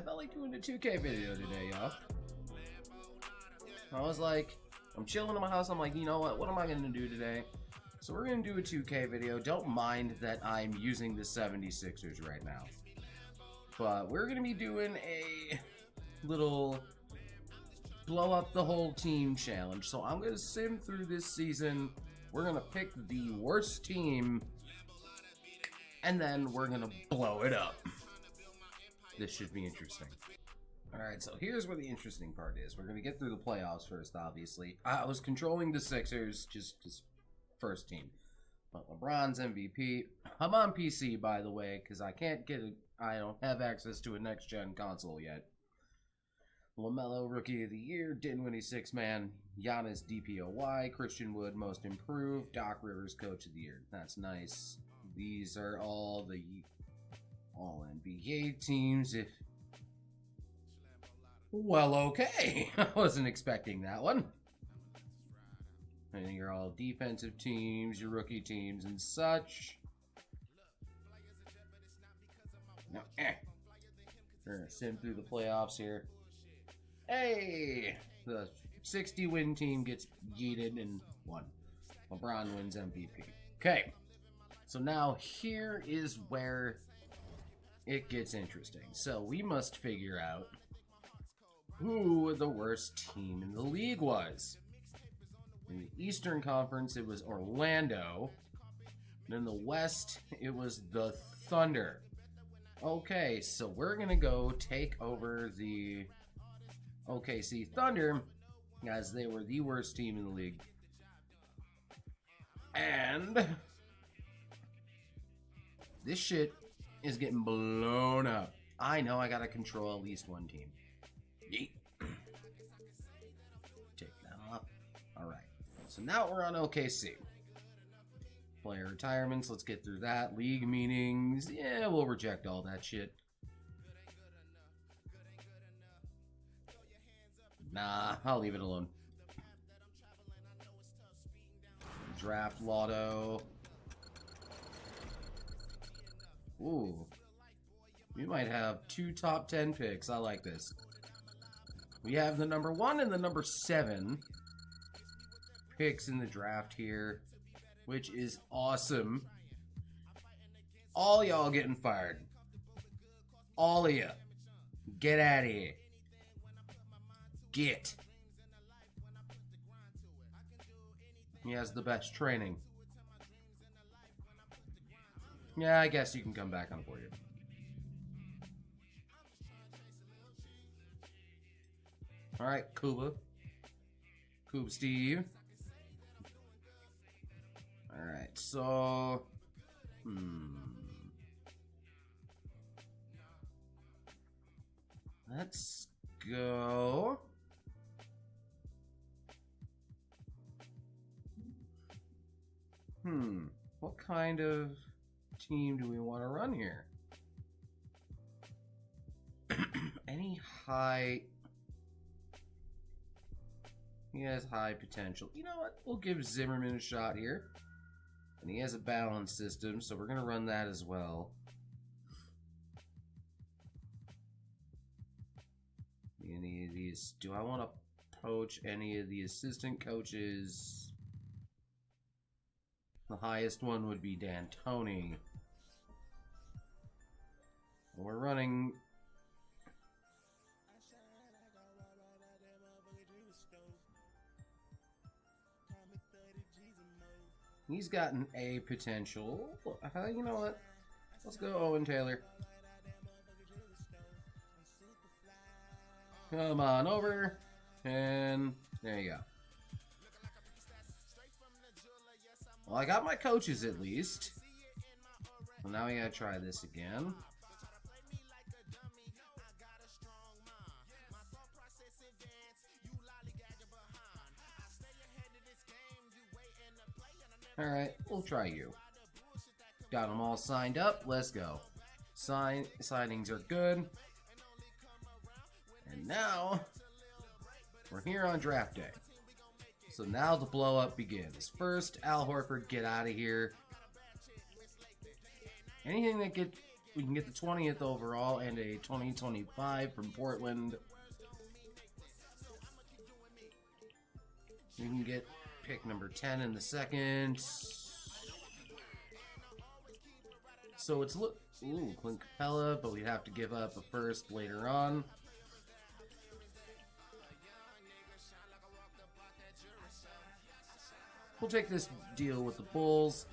felt like doing a 2K video today, y'all. I was like, I'm chilling in my house. I'm like, you know what am I going to do today? So we're going to do a 2K video. Don't mind that I'm using the 76ers right now. But we're going to be doing a little blow up the whole team challenge. So I'm going to sim through this season. We're going to pick the worst team. And then we're going to blow it up. This should be interesting. Alright, so here's where the interesting part is. We're going to get through the playoffs first, obviously. I was controlling the Sixers, just first team. But LeBron's MVP. I'm on PC, by the way, because I don't have access to a next-gen console yet. LaMelo, Rookie of the Year. Dinwiddie, 6-man. Giannis, DPOY. Christian Wood, Most Improved. Doc Rivers, Coach of the Year. That's nice. These are all the All-NBA teams. Well, okay. I wasn't expecting that one. And you're all defensive teams, your rookie teams, and such. Now, we're going to sim through the playoffs here. Hey! The 60-win team gets yeeted and won. LeBron wins MVP. Okay. So now here is where it gets interesting. So we must figure out who the worst team in the league was. In the Eastern Conference, it was Orlando. And in the West, it was the Thunder. Okay, so we're going to go take over the OKC Thunder, as they were the worst team in the league. And this shit is getting blown up. I know I gotta control at least one team. Yeet. Take that off. Alright. So now we're on OKC. Player retirements, let's get through that. League meetings, yeah, we'll reject all that shit. Nah, I'll leave it alone. Draft lotto. Ooh. We might have 2 top 10 picks. I like this. We have the number 1 and the number 7 picks in the draft here, which is awesome. All y'all getting fired. All of you. Get out of here. Get. He has the best training. Yeah, I guess you can come back on board here. Alright, Kuba. Koob Steve. Alright, so... Let's go... What kind of team do we want to run here? Any high... He has high potential. You know what? We'll give Zimmerman a shot here. And he has a balance system, so we're going to run that as well. Any of these... Do I want to poach any of the assistant coaches? The highest one would be D'Antoni. We're running... He's got an A potential. You know what? Let's go Owen Taylor. Come on over. And there you go. Well, I got my coaches at least. Well, now we gotta try this again. Alright, we'll try you. Got them all signed up. Let's go. Signings are good. And now, we're here on draft day. So now the blow up begins. First, Al Horford, get out of here. Anything that we can get the 20th overall and a 2025 from Portland. We can get pick number 10 in the second. So it's Clint Capella, but we'd have to give up a first later on. We'll take this deal with the Bulls.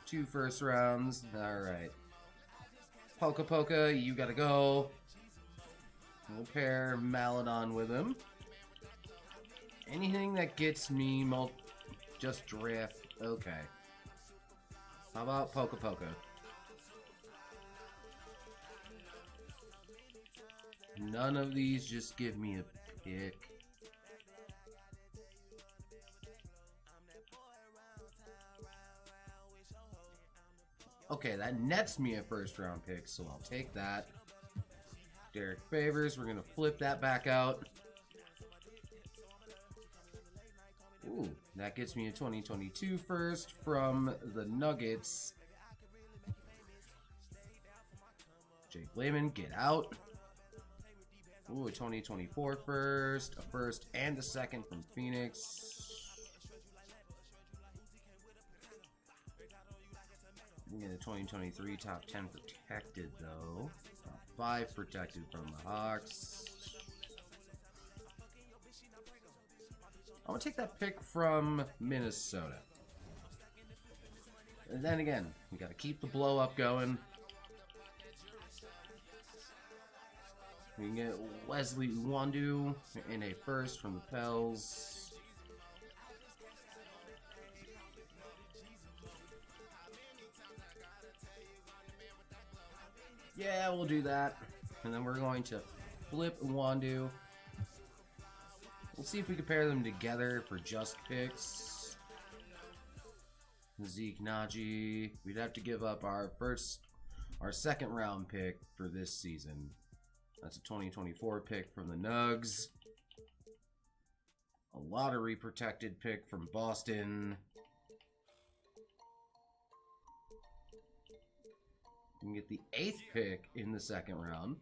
2 first rounds. Alright. Polka Polka, you gotta go. We'll pair Maladon with him. Anything that gets me just draft. Okay. How about Polka Polka? None of these just give me a pick. Okay, that nets me a first round pick, so I'll take that. Derek Favors, we're going to flip that back out. Ooh, that gets me a 2022 first from the Nuggets. Jake Layman, get out. Ooh, a 2024 first, a first and a second from Phoenix. We get a 2023 top 10 protected though. Top 5 protected from the Hawks. I'm gonna take that pick from Minnesota. And then again, we gotta keep the blow up going. We can get Wesley Iwundu in a first from the Pels. Yeah, we'll do that. And then we're going to flip Iwundu. We'll see if we can pair them together for just picks. Zeke Naji. We'd have to give up our second round pick for this season. That's a 2024 pick from the Nugs. A lottery protected pick from Boston. We can get the 8th pick in the second round.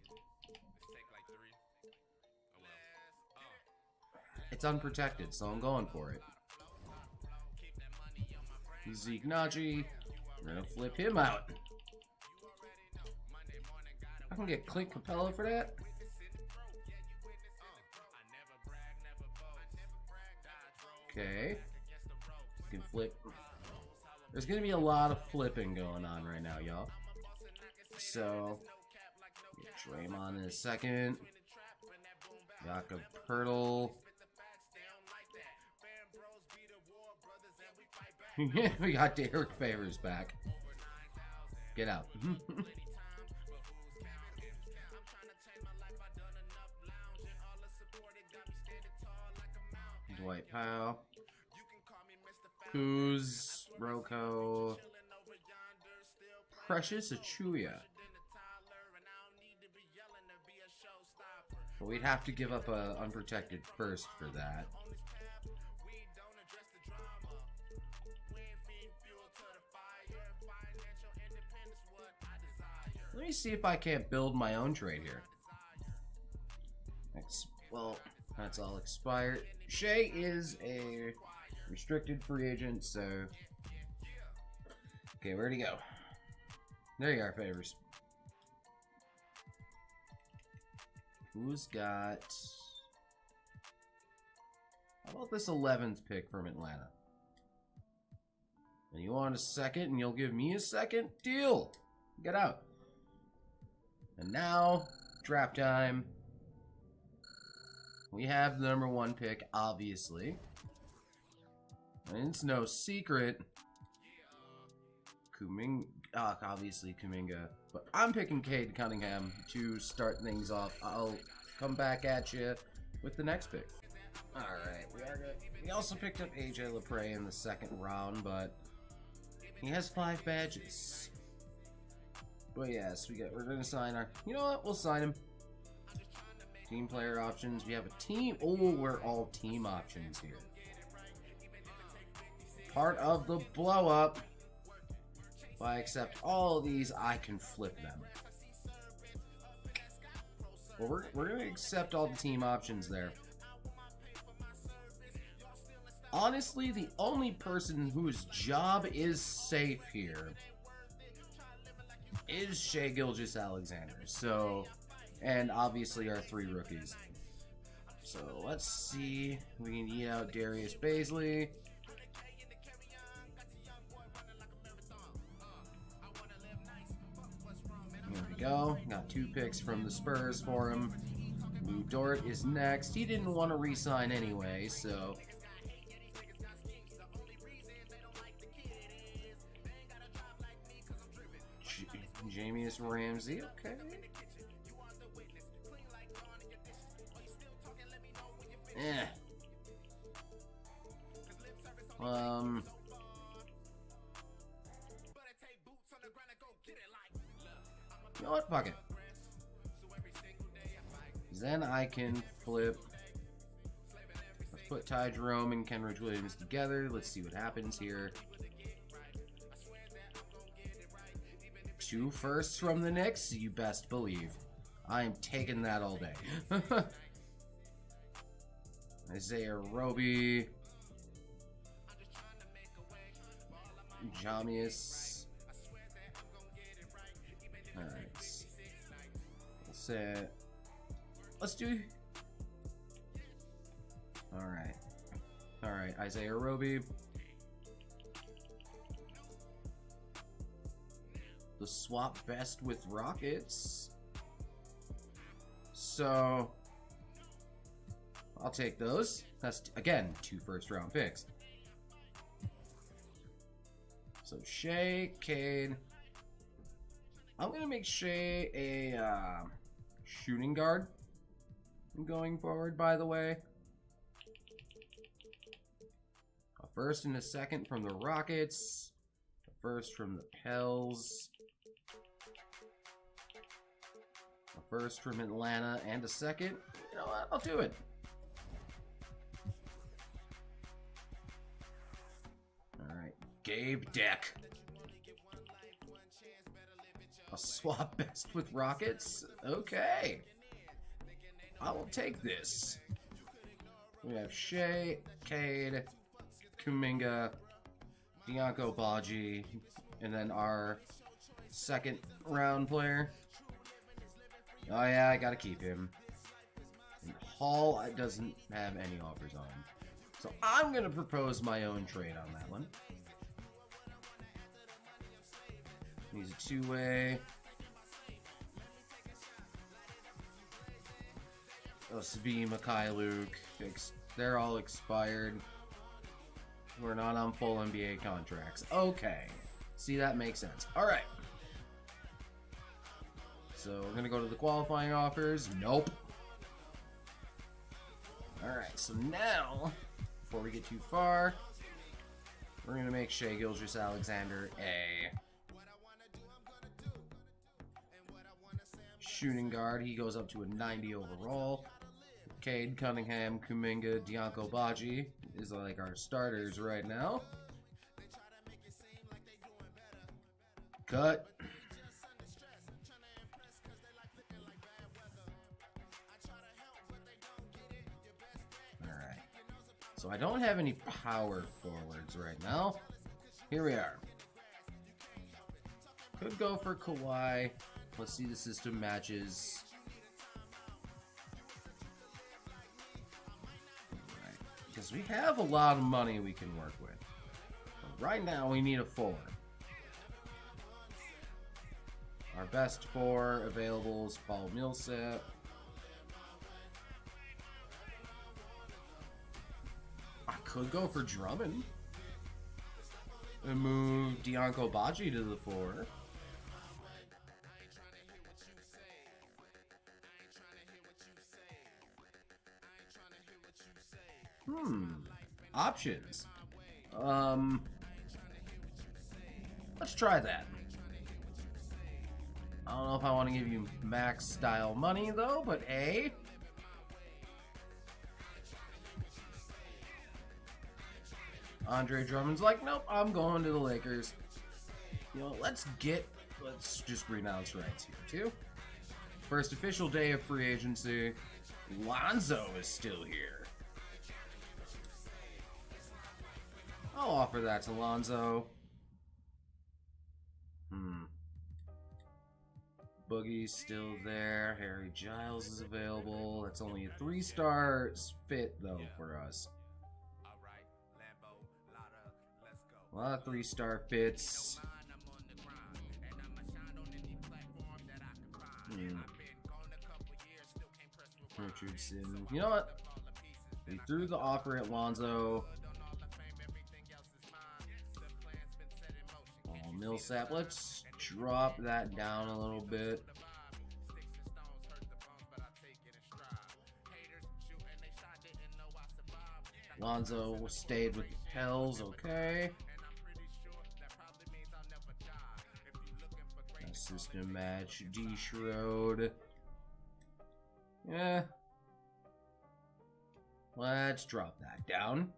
It's unprotected, so I'm going for it. Zeke Naji. We're going to flip him out. I can get Clint Capella for that. Okay. You can flip. There's going to be a lot of flipping going on right now, y'all. So, get Draymond in a second. Jakob Poeltl. We got Derek Favors back. Get out. Dwight Powell. Kuz. Rocco. Precious Achuya. But we'd have to give up a unprotected first for that. Let me see if I can't build my own trade here. Well, that's all expired. Shai is a restricted free agent, so... Okay, where'd he go? There you are, Favors. Who's got... How about this 11th pick from Atlanta? And you want a second, and you'll give me a second? Deal! Get out. And now, draft time. We have the number 1 pick, obviously. And it's no secret. Obviously Kuminga. But I'm picking Cade Cunningham to start things off. I'll come back at you with the next pick. Alright, we also picked up AJ Lepre in the second round, but he has 5 badges. But yes, we're gonna sign our... You know what? We'll sign him. Team player options. We have a team... Oh, we're all team options here. Part of the blow up. I accept all of these, I can flip them. Well, we're going to accept all the team options there. Honestly, the only person whose job is safe here is Shai Gilgeous-Alexander. So, and obviously our 3 rookies. So let's see. We can eat out Darius Baisley. There we go. Got 2 picks from the Spurs for him. Lou Dort is next. He didn't want to re-sign anyway, so... Jamius Ramsey, okay. You know what? Fuck it. Then I can flip. Let's put Ty Jerome and Kenrich Williams together. Let's see what happens here. 2 firsts from the Knicks, you best believe. I am taking that all day. Isaiah Roby. Jamius. Alright. Let's do... Alright. Alright, Isaiah Roby. The swap best with Rockets. So I'll take those. That's again 2 first-round picks. So Shai, Cade. I'm gonna make Shai a shooting guard going forward. By the way, a first and a second from the Rockets. A first from the Pels. First from Atlanta and a second. You know what? I'll do it. Alright. Gabe Deck. A swap best with Rockets? Okay. I will take this. We have Shai, Cade, Kuminga, Diaco Baji, and then our 2nd round player. Oh yeah, I gotta keep him. And Hall doesn't have any offers on him. So I'm gonna propose my own trade on that one. He's a 2-way. Svi, Makai Luke. They're all expired. We're not on full NBA contracts. Okay. See, that makes sense. Alright. So we're gonna go to the qualifying offers. Nope. Alright, so now, before we get too far, we're gonna make Shai Gilgeous-Alexander a shooting guard. He goes up to a 90 overall. Cade Cunningham, Kuminga, Diaco Baji is like our starters right now. Cut. So I don't have any power forwards right now. Here we are. Could go for Kawhi. Let's see the system matches. Right. Because we have a lot of money we can work with. But right now we need a 4. Our best 4 available is Paul Millsap. Could go for Drummond and move Diaco Baji to the 4. Options. Let's try that. I don't know if I want to give you max style money though, but A. Andre Drummond's like, nope, I'm going to the Lakers. You know, let's just renounce rights here, too. First official day of free agency. Lonzo is still here. I'll offer that to Lonzo. Boogie's still there. Harry Giles is available. That's only a 3-star fit, though, for us. A lot of 3-star fits. Richardson. You know what? We threw the offer at Lonzo. Millsap. Let's drop that down a little bit. Lonzo stayed with the Pels. Okay. System match. D. Schroed. Yeah. Let's drop that down.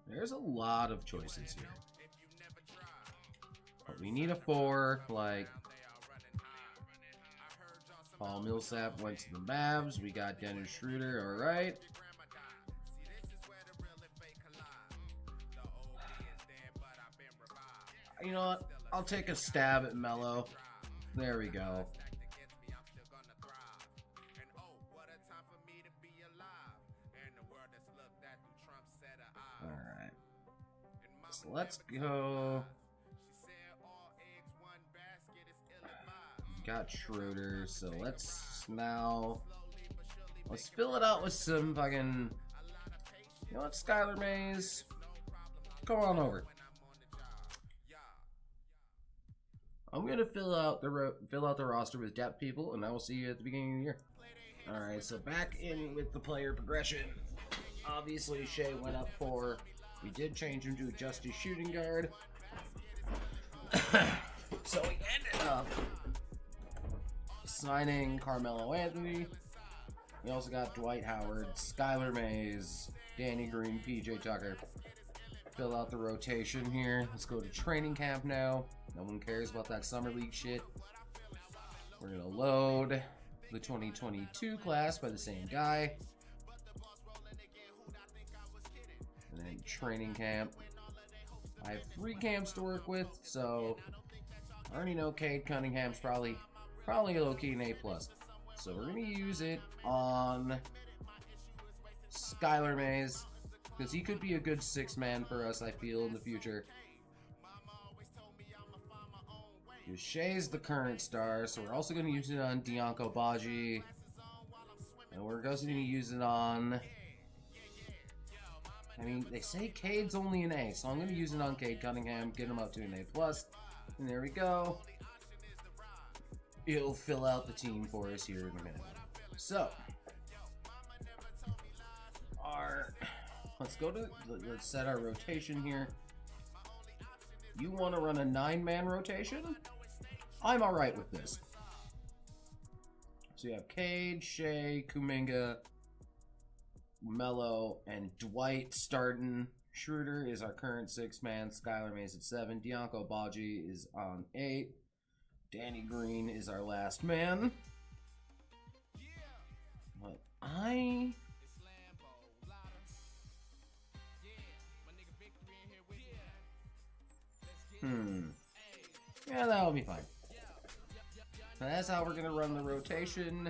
There's a lot of choices here. But we need a 4, like Paul Millsap went to the Mavs. We got Dennis Schroeder, alright. You know what? I'll take a stab at Melo. There we go. Alright. So let's go. Got Schroeder, so let's fill it out with some fucking, you know what, Skylar Mays, come on over. I'm gonna fill out the roster with depth people, and I will see you at the beginning of the year. All right, so back in with the player progression. Obviously, Shai went up 4. We did change him to just his shooting guard. So we ended up signing Carmelo Anthony. We also got Dwight Howard, Skylar Mays, Danny Green, PJ Tucker. Fill out the rotation here. Let's go to training camp now. No one cares about that summer league shit. We're gonna load the 2022 class by the same guy. And then training camp. I have 3 camps to work with, so I already know Cade Cunningham's probably low-key an A+. So we're gonna use it on Skylar Mays, because he could be a good 6-man for us, I feel, in the future. Shai's the current star, so we're also going to use it on Dianco Baji. And we're also going to use it on... I mean, they say Cade's only an A, so I'm going to use it on Cade Cunningham, get him up to an A+. And there we go. It'll fill out the team for us here in a minute. So, let's set our rotation here. You want to run a 9-man rotation? I'm alright with this. So you have Cade, Shai, Kuminga, Melo, and Dwight starting. Schroeder is our current 6-man. Skylar Mays at 7. Dianco Baji is on 8. Danny Green is our last man. But yeah, that'll be fine. So that's how we're gonna run the rotation.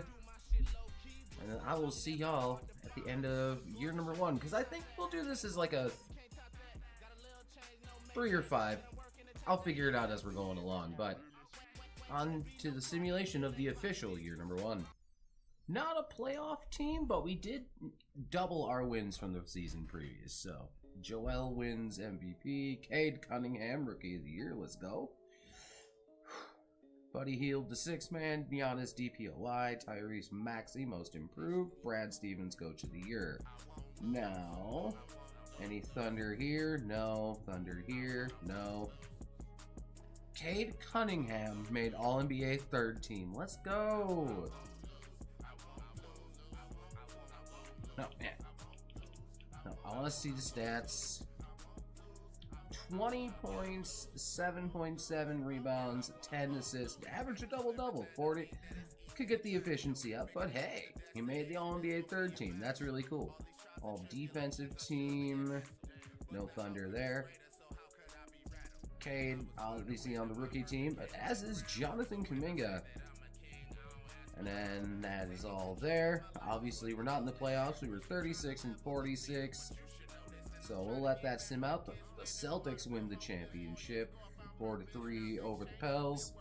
And then I will see y'all at the end of year number 1. Because I think we'll do this as like a 3 or 5. I'll figure it out as we're going along. But on to the simulation of the official year number 1. Not a playoff team, but we did double our wins from the season previous. So Joel wins MVP. Cade Cunningham, Rookie of the Year. Let's go. Buddy Hield, the 6-man. Giannis, DPOY. Tyrese Maxey, Most Improved. Brad Stevens, Coach of the Year. Now, any Thunder here? No. Thunder here? No. Cade Cunningham made All-NBA 3rd team. Let's go. No, yeah. No, I want to see the stats. 20 points, 7.7 rebounds, 10 assists, average a double-double, 40. Could get the efficiency up, but hey, he made the All-NBA third team. That's really cool. All-defensive team. No Thunder there. Cade, obviously on the rookie team, but as is Jonathan Kuminga. And then that is all there. Obviously, we're not in the playoffs. We were 36 and 46. So we'll let that sim out. The Celtics win the championship. 4-3 over the Pels.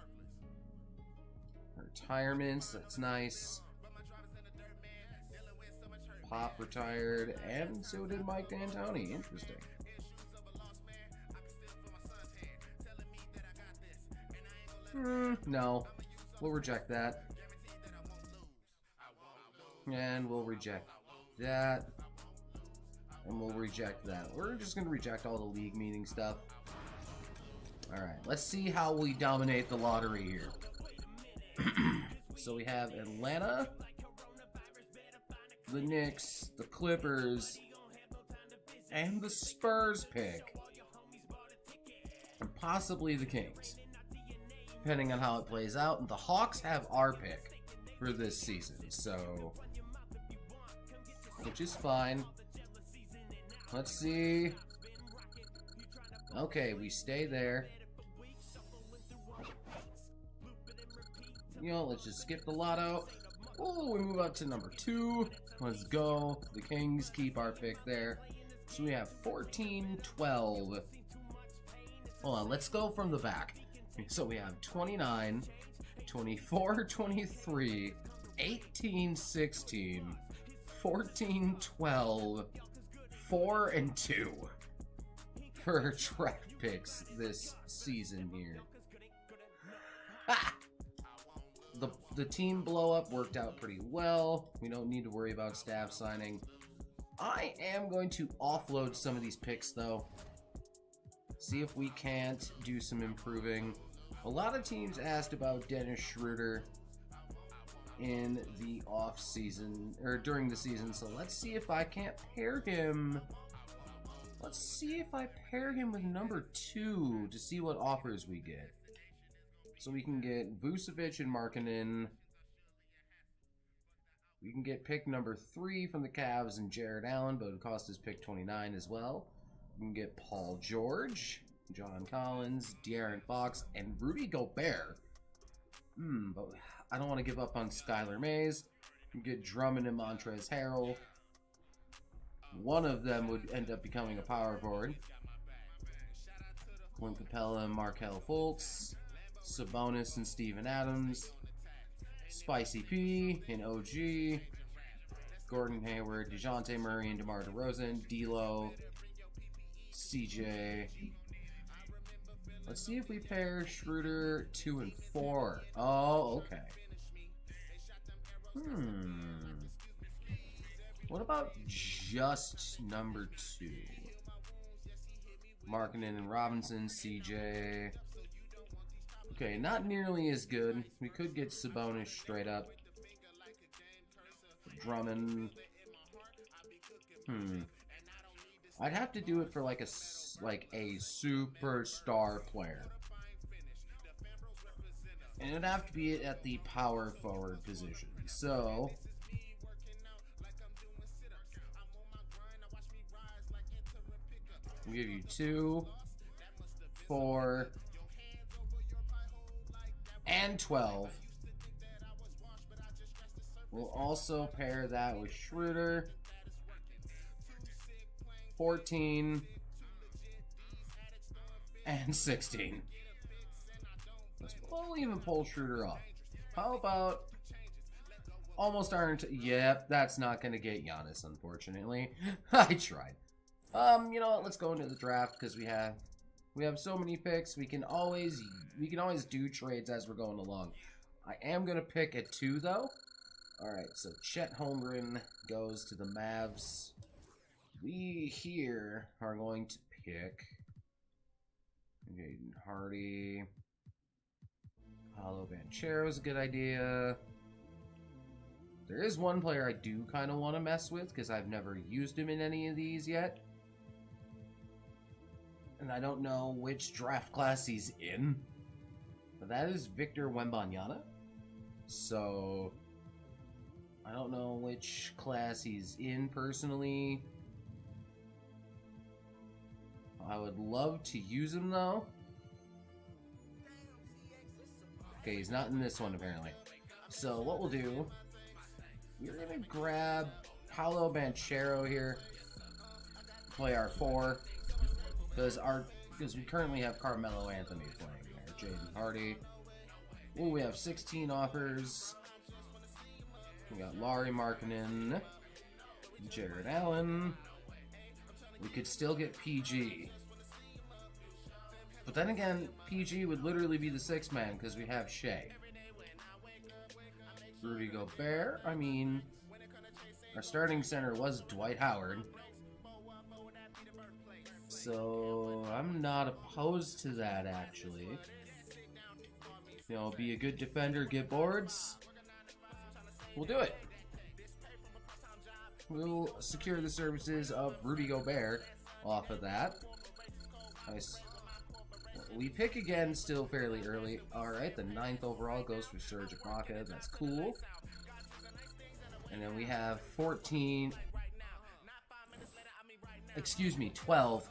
Retirements, that's nice. Pop retired, and so did Mike D'Antoni. Interesting. No, we'll reject that. And we'll reject that. And we'll reject that. We're just going to reject all the league meeting stuff. Alright, let's see how we dominate the lottery here. So we have Atlanta, the Knicks, the Clippers, and the Spurs pick. And possibly the Kings. Depending on how it plays out. And the Hawks have our pick for this season. So, which is fine. Let's see. Okay, we stay there. You know, let's just skip the lotto. Oh, we move up to number 2. Let's go. The Kings keep our pick there. So we have 14-12. Hold on, let's go from the back. So we have 29, 24-23, 18-16, 14-12, 4-2 for draft picks this season here. Ha! The team blow up worked out pretty well. We don't need to worry about staff signing. I am going to offload some of these picks though. See if we can't do some improving. A lot of teams asked about Dennis Schroeder in the off season or during the season, so let's see if I can't pair him. Let's see if I pair him with number 2 to see what offers we get. So we can get Vucevic and Markkanen. We can get pick number 3 from the Cavs and Jared Allen, but it would cost us pick 29 as well. We can get Paul George, John Collins, De'Aaron Fox, and Rudy Gobert. But I don't want to give up on Skylar Mays. We can get Drummond and Montrezl Harrell. One of them would end up becoming a power forward. Clint Capella and Markelle Fultz. Sabonis and Steven Adams. Spicy P and OG. Gordon Hayward, DeJounte Murray and DeMar DeRozan. D'Lo. CJ. Let's see if we pair Schroeder 2 and 4. Oh, okay. What about just number 2? Markkanen and Robinson, CJ. Okay, not nearly as good. We could get Sabonis straight up. Drummond. I'd have to do it for like a superstar player. And it'd have to be at the power forward position. So we'll give you 2, 4, and 12. We'll also pair that with Schroeder. 14 and 16. We'll even pull Schroeder off. How about almost aren't? Yep, that's not gonna get Giannis, unfortunately. I tried. You know what? Let's go into the draft because we have so many picks. We can always do trades as we're going along. I am gonna pick at 2 though. All right, so Chet Holmgren goes to the Mavs. We here are going to pick Jaden Hardy. Paolo Banchero is a good idea. There is one player I do kind of want to mess with because I've never used him in any of these yet. And I don't know which draft class he's in. But that is Victor Wembanyama. So I don't know which class he's in personally. I would love to use him though. Okay, he's not in this one apparently. So what we'll do, we're gonna grab Paolo Banchero here, play our 4, because we currently have Carmelo Anthony playing there, Jaden Hardy. Ooh, we have 16 offers. We got Lauri Markkanen, Jared Allen. We could still get PG. But then again, PG would literally be the 6th man because we have Shai. Rudy Gobert, I mean, our starting center was Dwight Howard. So I'm not opposed to that actually. You know, be a good defender, get boards. We'll do it. We'll secure the services of Rudy Gobert off of that. Nice. We pick again still fairly early. Alright, the 9th overall goes for Serge Ibaka. That's cool. And then we have 14... Excuse me, 12.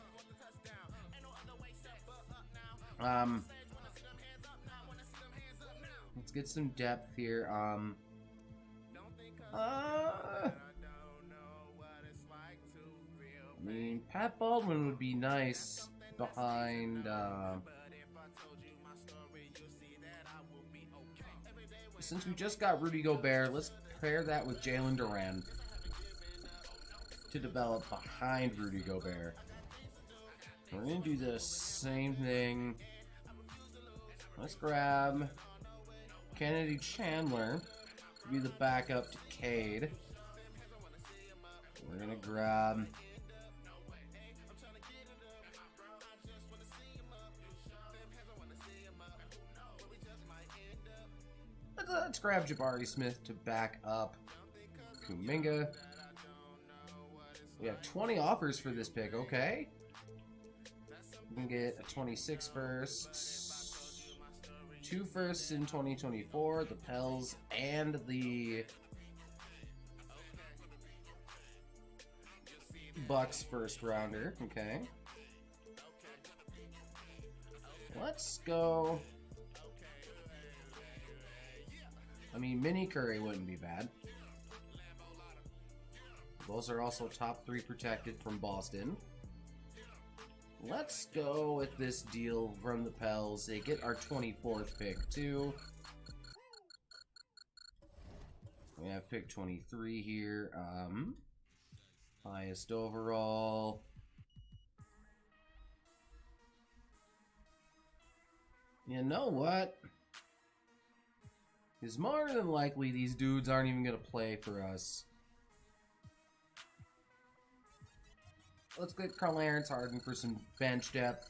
Let's get some depth here. I mean, Pat Baldwin would be nice behind, since we just got Rudy Gobert, let's pair that with Jalen Duran to develop behind Rudy Gobert. We're going to do the same thing. Let's grab Kennedy Chandler to be the backup to Cade. We're going to grab... Let's grab Jabari Smith to back up Kuminga. We have 20 offers for this pick, okay. We can get a 26 first, 2 firsts in 2024, the Pels and the Bucks first rounder, okay. Let's go. I mean, Mini Curry wouldn't be bad. Those are also top 3 protected from Boston. Let's go with this deal from the Pels. They get our 24th pick, too. We have pick 23 here. Highest overall. You know what? It's more than likely these dudes aren't even going to play for us. Let's get Karl-Anthony Harden for some bench depth.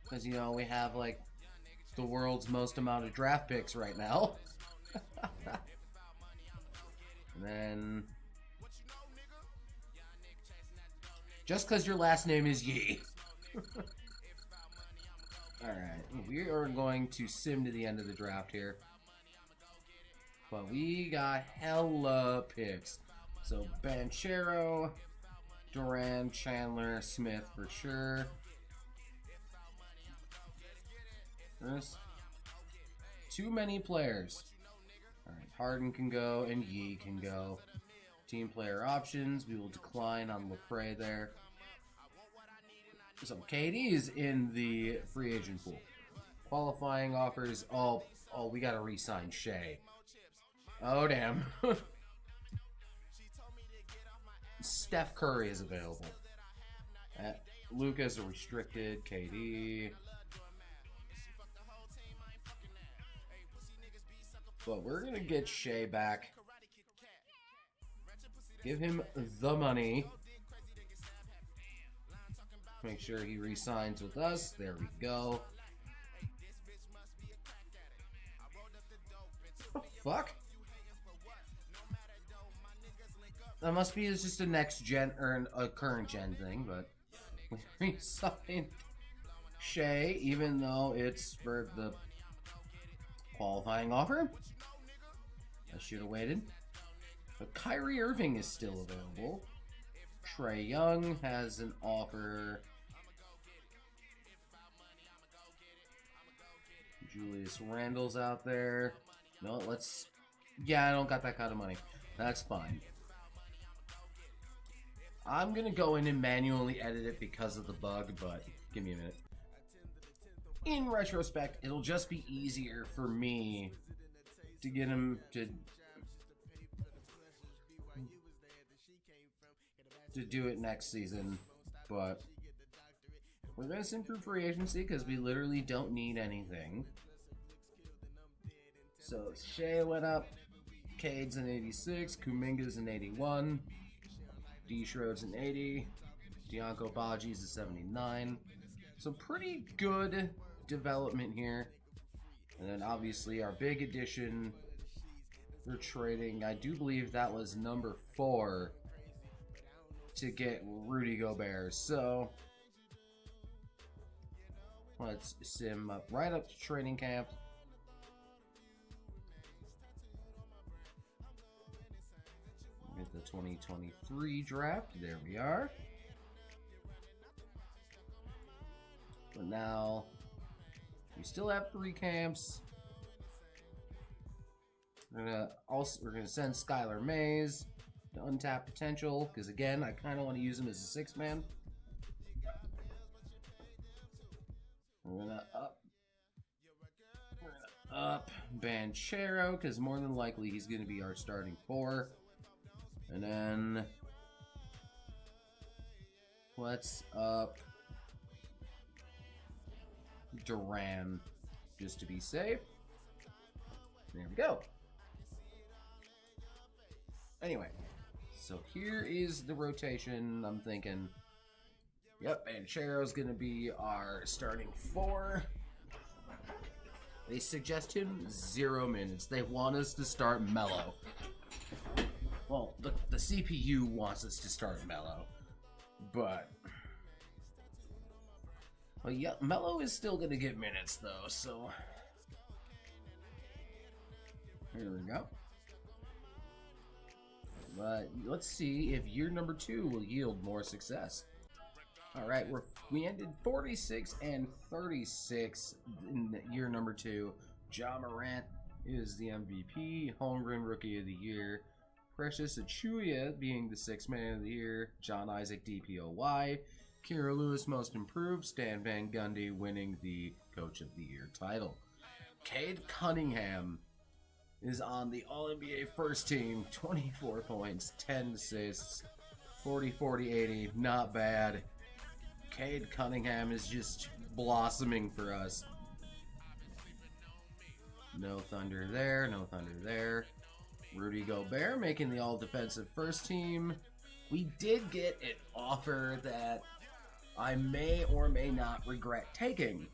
Because, you know, we have, like, the world's most amount of draft picks right now. And then... just because your last name is Yee. Alright, we are going to sim to the end of the draft here. But we got hella picks. So Banchero, Duran, Chandler, Smith for sure. There's too many players. Alright, Harden can go and Yee can go. Team player options, we will decline on Lecrae there. So KD is in the free agent pool. Qualifying offers, oh, we gotta re-sign Shai. Oh, damn. Steph Curry is available. Luka's a restricted. KD. But we're going to get Shai back. Give him the money. Make sure he re-signs with us. There we go. What the fuck? That must be just a next gen or a current gen thing, but re-signed Shai, even though it's for the qualifying offer. I should have waited. But Kyrie Irving is still available. Trae Young has an offer. Julius Randle's out there. No, let's... Yeah, I don't got that kind of money. That's fine. I'm going to go in and manually edit it because of the bug, but give me a minute. In retrospect, it'll just be easier for me to get him to do it next season, but we're going to sim through free agency because we literally don't need anything. So Shai went up, Cade's an 86, Kuminga's an 81, D Schroeder's an 80, Diaco Baji's a 79. So pretty good development here. And then obviously our big addition for trading, I do believe that was number 4 to get Rudy Gobert. So let's sim up right up to training camp. Get the 2023 draft. There we are. But now we still have 3 camps. We're gonna send Skylar Mays to untapped potential because again, I kind of want to use him as a 6-man. We're gonna up Banchero because more than likely he's gonna be our starting 4. And then let's up Duran just to be safe. There we go. Anyway, so here is the rotation. I'm thinking, yep, Banchero's going to be our starting 4. They suggest him 0 minutes. They want us to start Melo. Well, the CPU wants us to start Melo, but well, yeah, Melo is still gonna get minutes though. So here we go. But let's see if year number 2 will yield more success. All right, we ended 46 and 36 in year number 2. Ja Morant is the MVP, Holmgren Rookie of the Year. Precious Achiuwa being the 6th Man of the Year, John Isaac DPOY, Kira Lewis Most Improved, Stan Van Gundy winning the Coach of the Year title. Cade Cunningham is on the All-NBA First Team, 24 points, 10 assists, 40-40-80, not bad. Cade Cunningham is just blossoming for us. No thunder there, no thunder there. Rudy Gobert making the all-defensive first team. We did get an offer that I may or may not regret taking.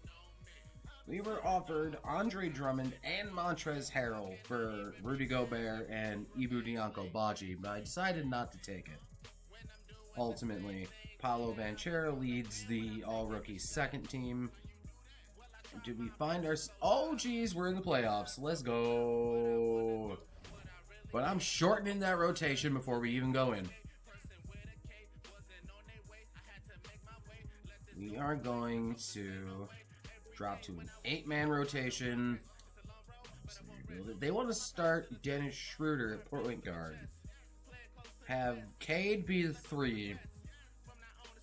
We were offered Andre Drummond and Montrezl Harrell for Rudy Gobert and Ibu Diaco Baji, but I decided not to take it. Ultimately, Paolo Banchero leads the all-rookie second team. Did we find our... Oh, geez, we're in the playoffs. Let's go. But I'm shortening that rotation before we even go in. We are going to drop to an 8-man rotation. They want to start Dennis Schroeder at point guard. Have Cade be the 3.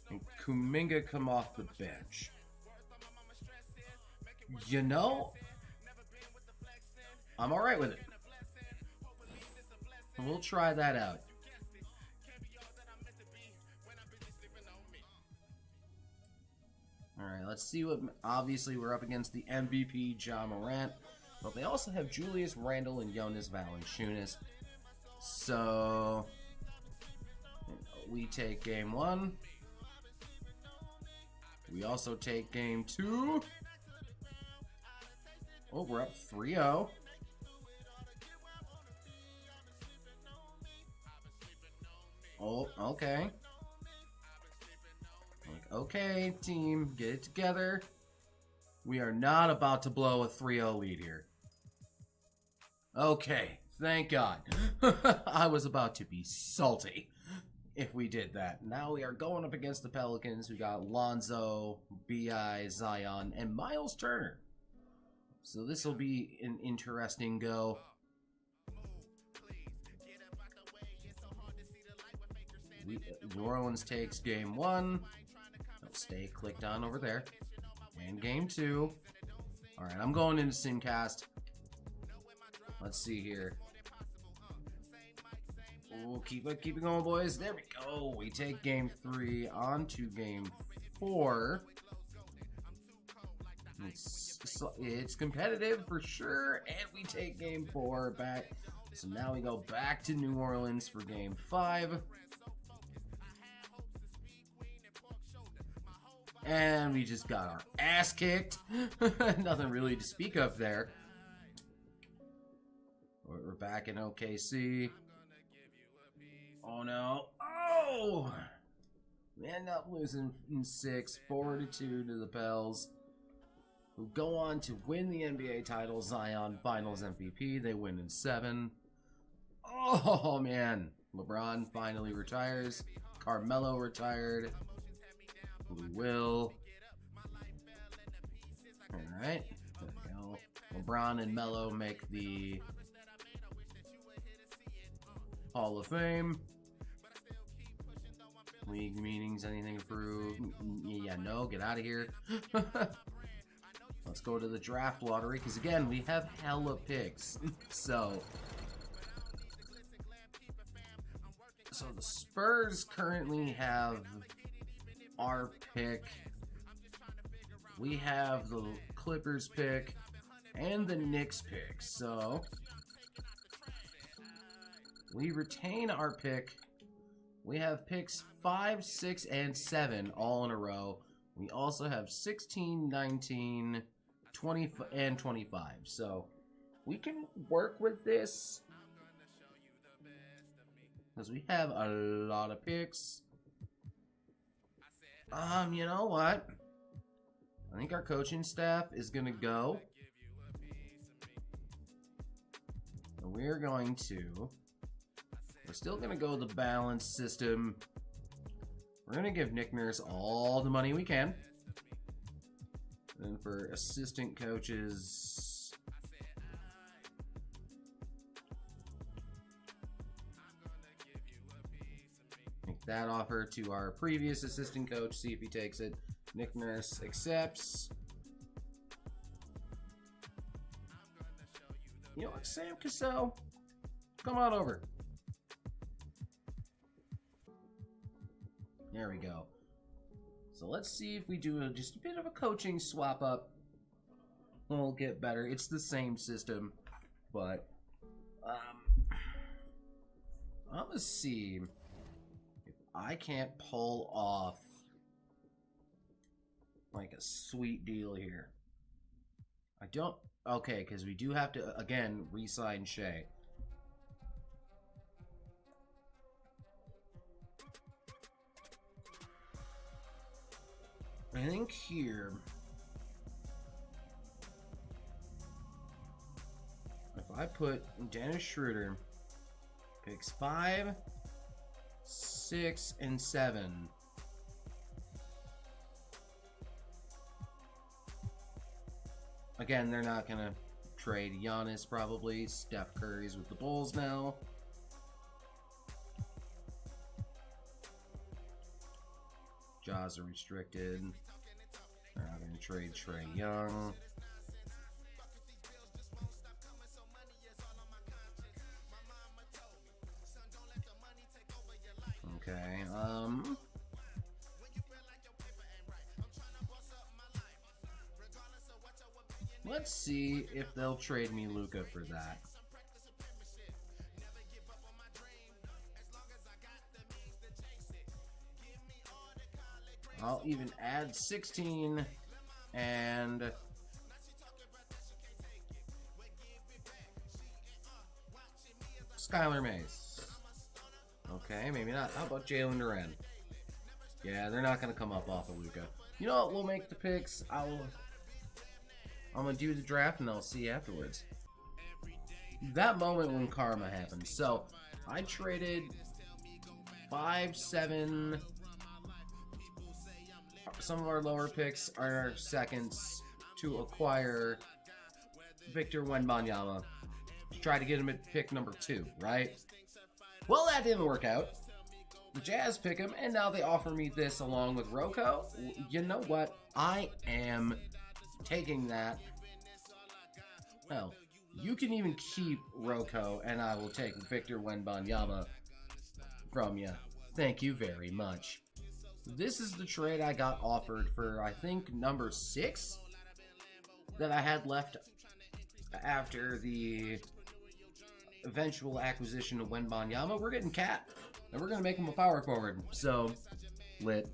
And Kuminga come off the bench. You know, I'm alright with it. We'll try that out. Alright, let's see what... Obviously, we're up against the MVP, Ja Morant. But they also have Julius Randle and Jonas Valanciunas. So... we take game 1. We also take game 2. Oh, we're up 3-0. Oh, okay. okay, team, get it together. We are not about to blow a 3-0 lead here. Okay, thank God. I was about to be salty if we did that. Now we are going up against the Pelicans, who got Lonzo, B.I., Zion, and Miles Turner. So this will be an interesting go. New Orleans takes game 1. They'll stay clicked on over there. And game 2. Alright, I'm going into Simcast. Let's see here. Oh, keep it going, boys. There we go. We take game 3 on to game 4. It's competitive for sure, and we take game 4 back. So now we go back to New Orleans for game 5. And we just got our ass kicked. Nothing really to speak of there. We're back in OKC. Oh no. Oh! We end up losing in 6, 4-2 to the Pels, who go on to win the NBA title. Zion Finals MVP. They win in 7. Oh man. LeBron finally retires. Carmelo retired. We will. Alright. There we go. LeBron and Melo make the Hall of Fame. League meetings, anything approved? Yeah, no, get out of here. Let's go to the draft lottery, because again, we have hella picks. So the Spurs currently have our pick. We have the Clippers pick and the Knicks pick. So we retain our pick. We have picks 5, 6, and 7 all in a row. We also have 16, 19, 20, and 25. So we can work with this because we have a lot of picks. You know what? I think our coaching staff is gonna go. And we're still gonna go the balanced system. We're gonna give Nick Nurse all the money we can. And for assistant coaches, make that offer to our previous assistant coach, see if he takes it. Nick Nurse accepts. You know what, Sam Cassell? Come on over. There we go. So let's see if we do just a bit of a coaching swap up. We'll get better. It's the same system, but I'm gonna see if I can't pull off like a sweet deal here. I don't. Okay, because we do have to again re-sign Shai. I think here, if I put Dennis Schroeder, picks 5, 6, and 7. Again, they're not going to trade Giannis probably. Steph Curry's with the Bulls now. Jaws are restricted. They're not going to trade Trae Young. Okay, let's see if they'll trade me Luka for that. I'll even add 16 and Skylar Mays. Okay, maybe not. How about Jalen Duren? Yeah, they're not gonna come up off of Luka. You know what? We'll make the picks. I'm gonna do the draft and I'll see you afterwards. That moment when karma happened. So I traded 5, 7. Some of our lower picks are seconds to acquire Victor Wembanyama to try to get him at pick number 2, right? Well, that didn't work out. The Jazz pick him, and now they offer me this along with Rocco. You know what? I am taking that. Hell, you can even keep Rocco, and I will take Victor Wembanyama from you. Thank you very much. This is the trade I got offered for, I think, number 6 that I had left after the eventual acquisition of Wembanyama. We're getting Cat, and we're going to make him a power forward. So, lit.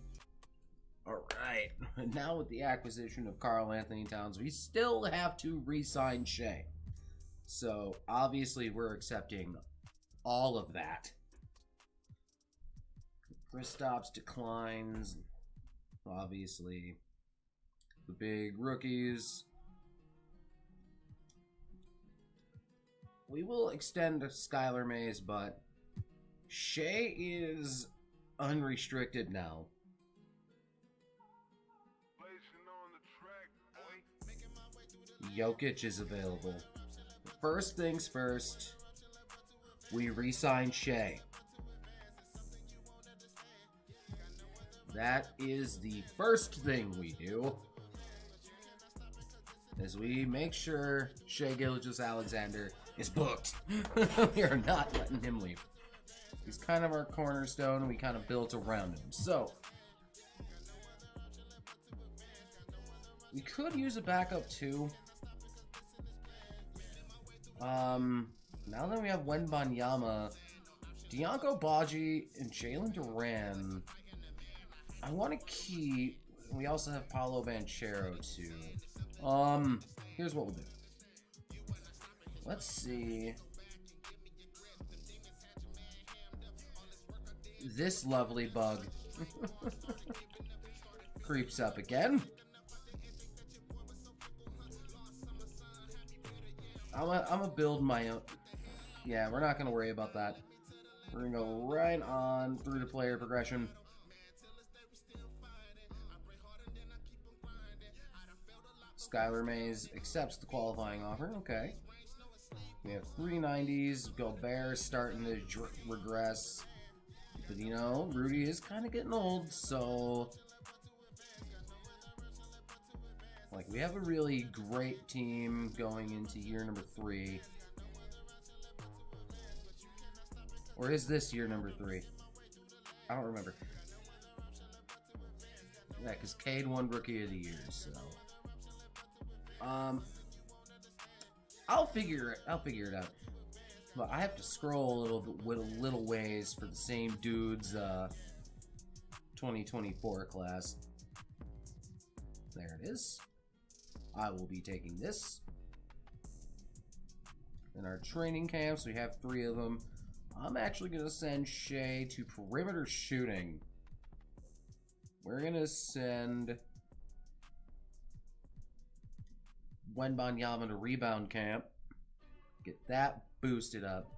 Alright, now with the acquisition of Karl Anthony Towns, we still have to re-sign Shai. So, obviously, we're accepting all of that. Kristaps declines. Obviously, the big rookies. We will extend Skylar Mays, but Shai is unrestricted now. Jokic is available. First things first, we re-sign Shai. That is the first thing we do, is we make sure Shai Gilgeous-Alexander is booked. We are not letting him leave. He's kind of our cornerstone. We kind of built around him. So, we could use a backup too. Now that we have Wembanyama, Diaco Baji, and Jalen Duran, I want to keep. We also have Paolo Banchero too. Here's what we'll do. Let's see. This lovely bug creeps up again. I'm gonna build my own. Yeah, we're not gonna worry about that. We're gonna go right on through the player progression. Skylar Mays accepts the qualifying offer. Okay. We have 390s. Gobert starting to regress. But, you know, Rudy is kind of getting old, so... Like, we have a really great team going into year number 3. Or is this year number 3? I don't remember. Yeah, because Cade won Rookie of the Year, so... I'll figure it out. But I have to scroll a little ways for the same dude's 2024 class. There it is. I will be taking this. In our training camps, we have 3 of them. I'm actually going to send Shai to perimeter shooting. We're going to send Wembanyama to rebound camp. Get that boosted up.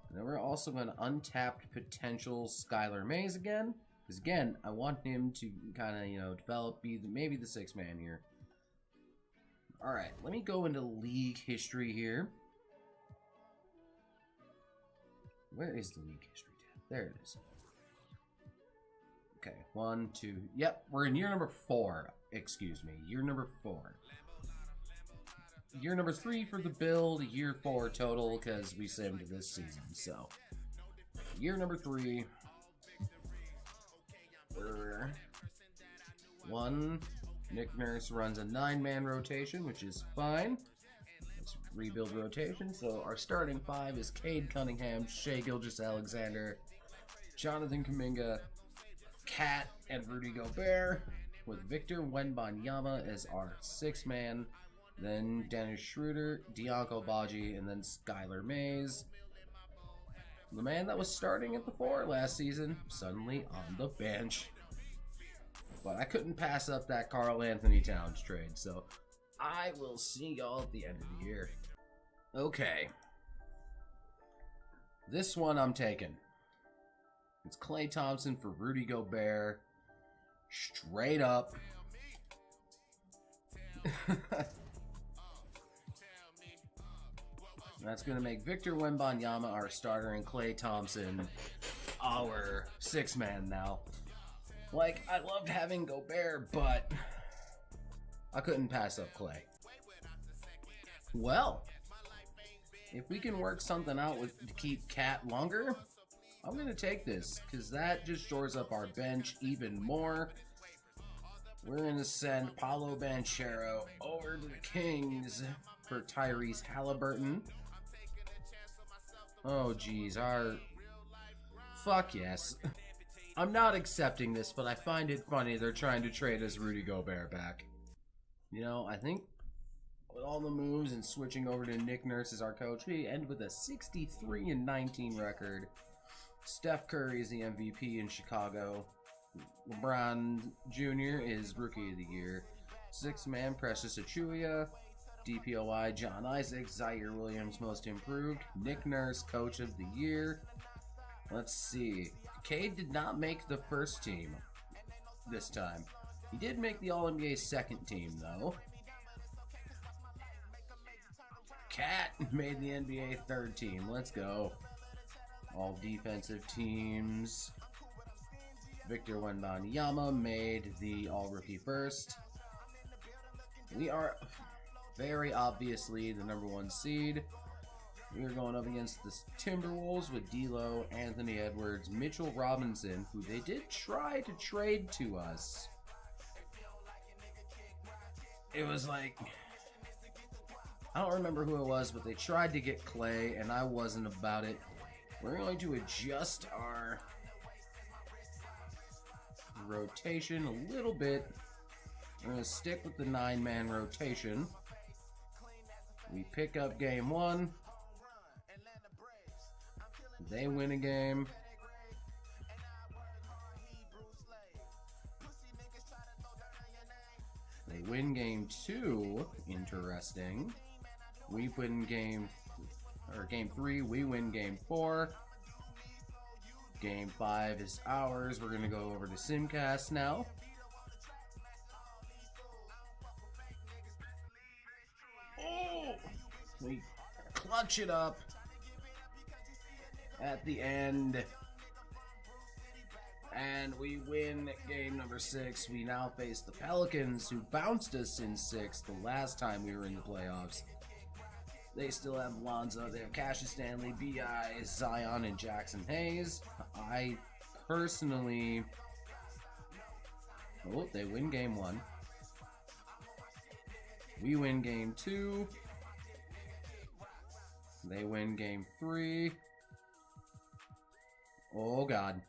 And then we're also going to untap potential Skylar Mays again. Because again, I want him to kind of, you know, develop, be maybe the 6th man here. Alright, let me go into league history here. Where is the league history tab? There it is. Okay, 1, 2. Yep, we're in year number 4. Excuse me, year number 4. Year number 3 for the build, year 4 total, because we simmed this season, so. Year number 3. We're 1. Nick Nurse runs a 9-man rotation, which is fine. Let's rebuild rotation. So our starting 5 is Cade Cunningham, Shai Gilgeous-Alexander, Jonathan Kuminga, Cat, and Rudy Gobert, with Victor Wembanyama as our 6th man. Then Dennis Schroeder, Diaco Baji, and then Skylar Mays. The man that was starting at the 4 last season, suddenly on the bench. But I couldn't pass up that Karl Anthony Towns trade, so I will see y'all at the end of the year. Okay. This one I'm taking. It's Klay Thompson for Rudy Gobert. Straight up. That's going to make Victor Wembanyama our starter and Klay Thompson our sixth man now. Like, I loved having Gobert, but I couldn't pass up Klay. Well, if we can work something out to keep Cat longer, I'm going to take this, because that just shores up our bench even more. We're going to send Paolo Banchero over to the Kings for Tyrese Halliburton. Oh, geez, fuck yes. I'm not accepting this, but I find it funny they're trying to trade us Rudy Gobert back. You know, I think with all the moves and switching over to Nick Nurse as our coach, we end with a 63-19 record. Steph Curry is the MVP in Chicago. LeBron Jr. is Rookie of the Year. Sixth man, Precious Achiuwa. DPOY, John Isaac. Zaire Williams, Most Improved. Nick Nurse, Coach of the Year. Let's see. Cade did not make the first team this time. He did make the All-NBA second team, though. Cat made the NBA third team. Let's go. All defensive teams. Victor Wembanyama made the All-Rookie first. We are very obviously the #1 seed. We are going up against the Timberwolves with D'Lo, Anthony Edwards, Mitchell Robinson, who they did try to trade to us. It was like, I don't remember who it was, but they tried to get Klay, and I wasn't about it. We're going to adjust our rotation a little bit. We're going to stick with the 9-man rotation. We pick up game 1. They win a game. They win game 2. Interesting. We win game 3. We win game 4. Game 5 is ours. We're gonna go over to Simcast now. Oh! We clutch it up at the end. And we win game number 6. We now face the Pelicans, who bounced us in 6 the last time we were in the playoffs. They still have Lonzo, they have Cassius Stanley, B.I., Zion, and Jackson Hayes. I personally... Oh, they win game 1. We win game 2. They win game 3. Oh, God.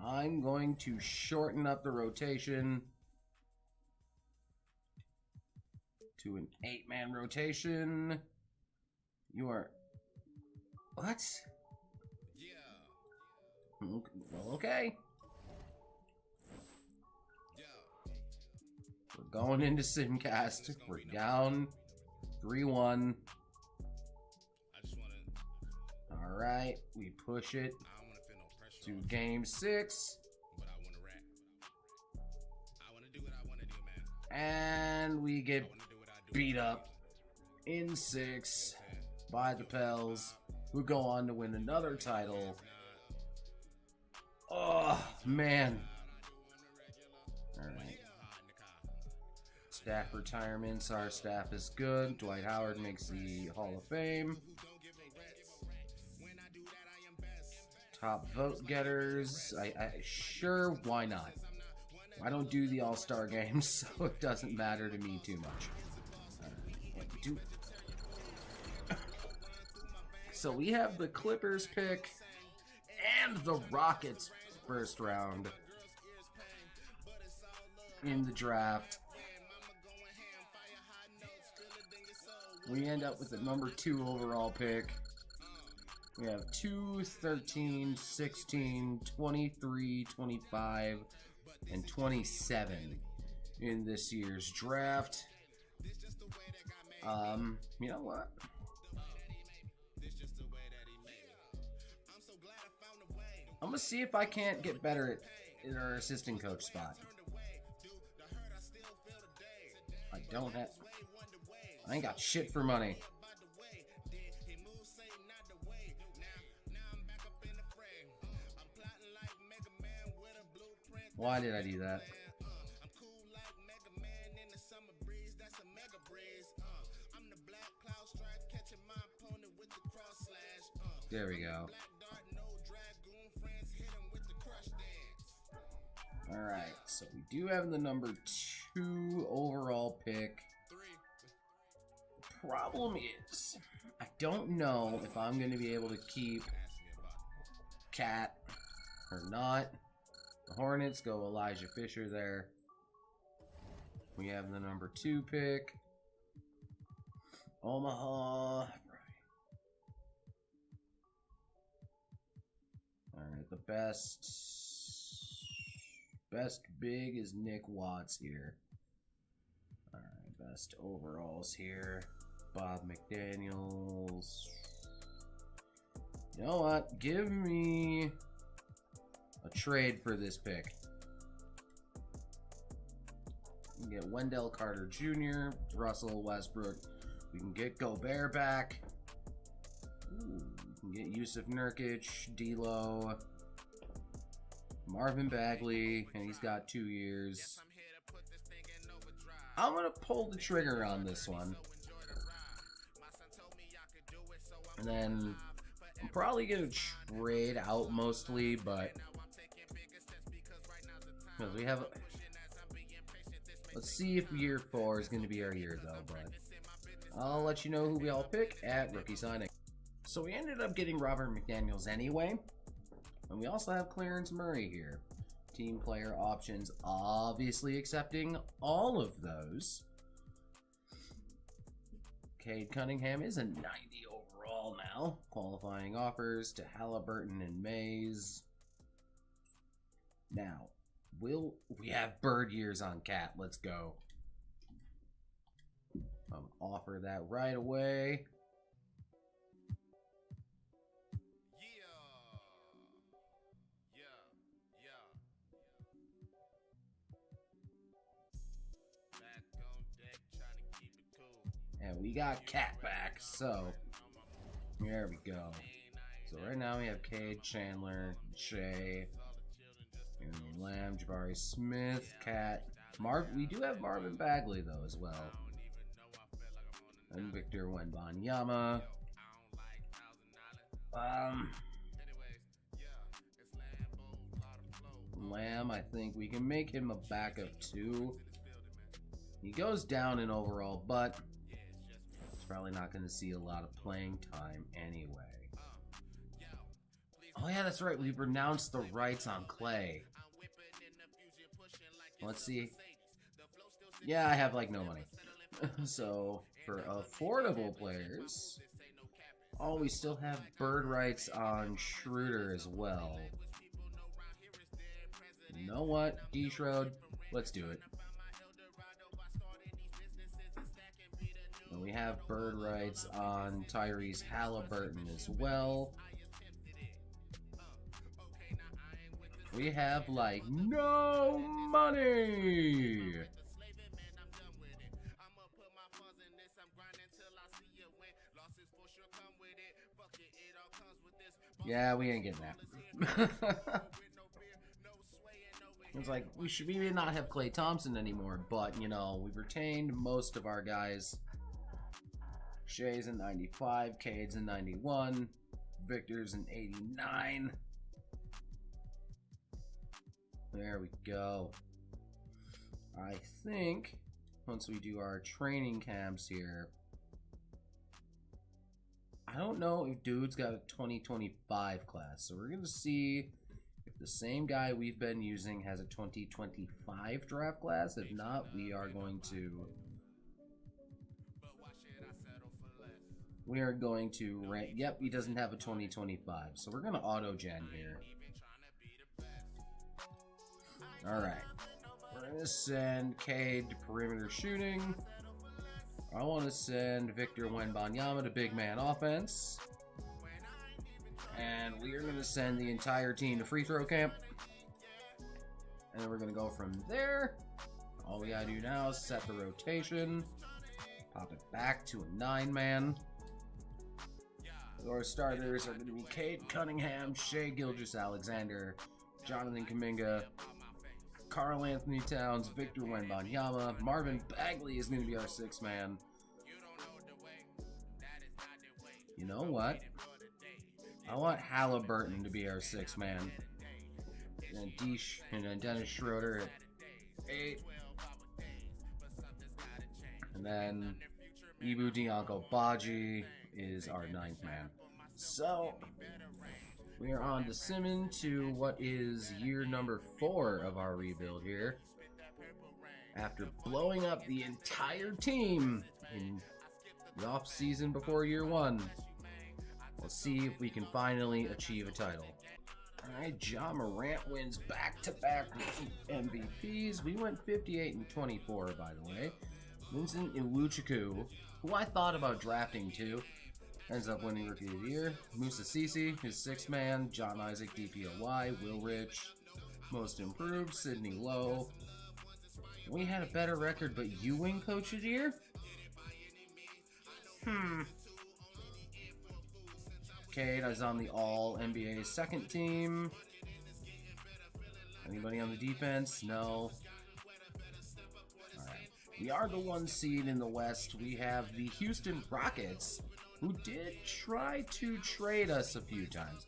I'm going to shorten up the rotation to an 8-man rotation. You are... What? Well, okay. We're going into Simcast. We're down 3-1. Alright, we push it to game 6. And we get beat up in 6 by the Pels, who go on to win another title. Oh, man. Alright. Staff retirements. Our staff is good. Dwight Howard makes the Hall of Fame. Top vote getters. Sure, why not? I don't do the All-Star games, so it doesn't matter to me too much. So we have the Clippers pick and the Rockets first round in the draft. We end up with the #2 overall pick. We have 2, 13, 16, 23, 25, and 27 in this year's draft. You know what? I'm gonna see if I can't get better at our assistant coach spot. I ain't got shit for money. Why did I do that? There we go. Alright, so we do have the number 2 overall pick. The problem is, I don't know if I'm going to be able to keep Cat or not. The Hornets go Elijah Fisher there. We have the number 2 pick. Omaha. Alright, the best big is Nick Watts here. Alright, best overalls here. Bob McDaniels. You know what? Give me a trade for this pick. We can get Wendell Carter Jr., Russell Westbrook. We can get Gobert back. Ooh, we can get Yusuf Nurkic, D'Lo, Marvin Bagley, and he's got 2 years. I'm gonna pull the trigger on this one. And then I'm probably gonna trade out mostly, but because we have, let's see if year 4 is gonna be our year though. But I'll let you know who we all pick at rookie signing. So we ended up getting Robert McDaniels anyway, and we also have Clarence Murray here. Team player options, obviously accepting all of those. Cade Cunningham is a 90 overall now. Qualifying offers to Halliburton and Mays. Now, we have bird years on Cat. Let's go. Offer that right away. And we got Cat back, so there we go. So right now we have Cade, Chandler, Shai, Lamb, Jabari Smith, Cat. We do have Marvin Bagley though as well. And Victor Wembanyama. Lamb, I think we can make him a backup too. He goes down in overall, but he's probably not going to see a lot of playing time anyway. Oh yeah, that's right. We renounced the rights on Clay. Let's see. Yeah, I have like no money. So for affordable players, oh, we still have bird rights on Schroeder as well. You know what, D-Shroud? Let's do it. And we have bird rights on Tyrese Halliburton as well. We have like no money. Yeah, we ain't getting that. It's like we may not have Klay Thompson anymore, but you know, we've retained most of our guys. Shai's in 95, Cade's in 91, Victor's in 89. There we go. I think once we do our training camps here, I don't know if dude's got a 2025 class, so we're gonna see if the same guy we've been using has a 2025 draft class. If not, we are going to We are going to rank. Yep, he doesn't have a 2025, so we're gonna auto-gen here. Alright. We're gonna send Cade to perimeter shooting. I want to send Victor Wembanyama to big man offense. And we are going to send the entire team to free throw camp. And then we're going to go from there. All we gotta do now is set the rotation. Pop it back to a 9-man. Our starters are going to be Cade Cunningham, Shai Gilgeous-Alexander, Jonathan Kuminga, Karl Anthony Towns, Victor Wembanyama. Marvin Bagley is going to be our 6-man. You know what? I want Halliburton to be our 6-man. And then Dennis Schroeder at 8. And then Ibu Dianko Baji is our 9th man. So, we are on to Simmon to what is year number 4 of our rebuild here. After blowing up the entire team in the off season before year 1, let's see if we can finally achieve a title. Alright, Ja Morant wins back-to-back MVPs. We went 58 and 24, by the way. Vincent Iwuchukwu, who I thought about drafting too, ends up winning Rookie of the Year. Musa Cisse, his 6th man. John Isaac, DPOY. Will Rich, Most Improved. Sidney Lowe. We had a better record, but you win Coach of the Year? Cade is on the All-NBA 2nd team. Anybody on the defense? No. Alright. We are the 1 seed in the West. We have the Houston Rockets, who did try to trade us a few times.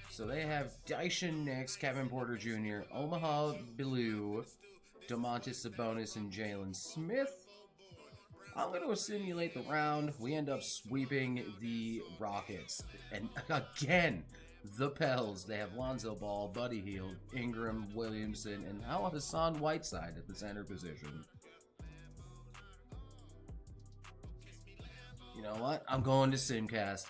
So they have Daishin Nix, Kevin Porter Jr., Omaha Billu, Domantas Sabonis, and Jalen Smith. I'm going to simulate the round. We end up sweeping the Rockets. And again, the Pels. They have Lonzo Ball, Buddy Hield, Ingram, Williamson, and now Hassan Whiteside at the center position. You know what? I'm going to Simcast.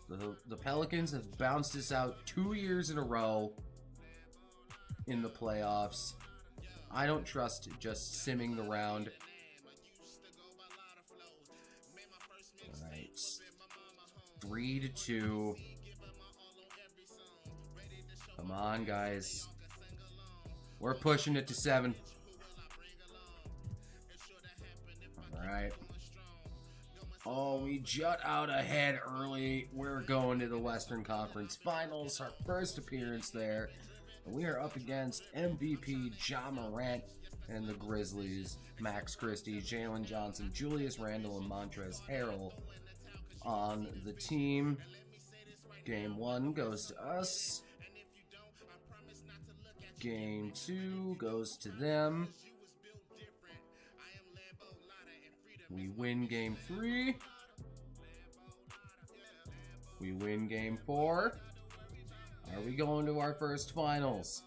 The Pelicans have bounced us out 2 years in a row in the playoffs. I don't trust just simming the round. Alright. 3-2. Come on, guys. We're pushing it to 7. Alright. Oh, we jut out ahead early. We're going to the Western Conference Finals. Our first appearance there. We are up against MVP Ja Morant and the Grizzlies. Max Christie, Jalen Johnson, Julius Randle, and Montrezl Harrell on the team. Game 1 goes to us. Game 2 goes to them. We win Game 3. We win Game 4. Are we going to our first finals?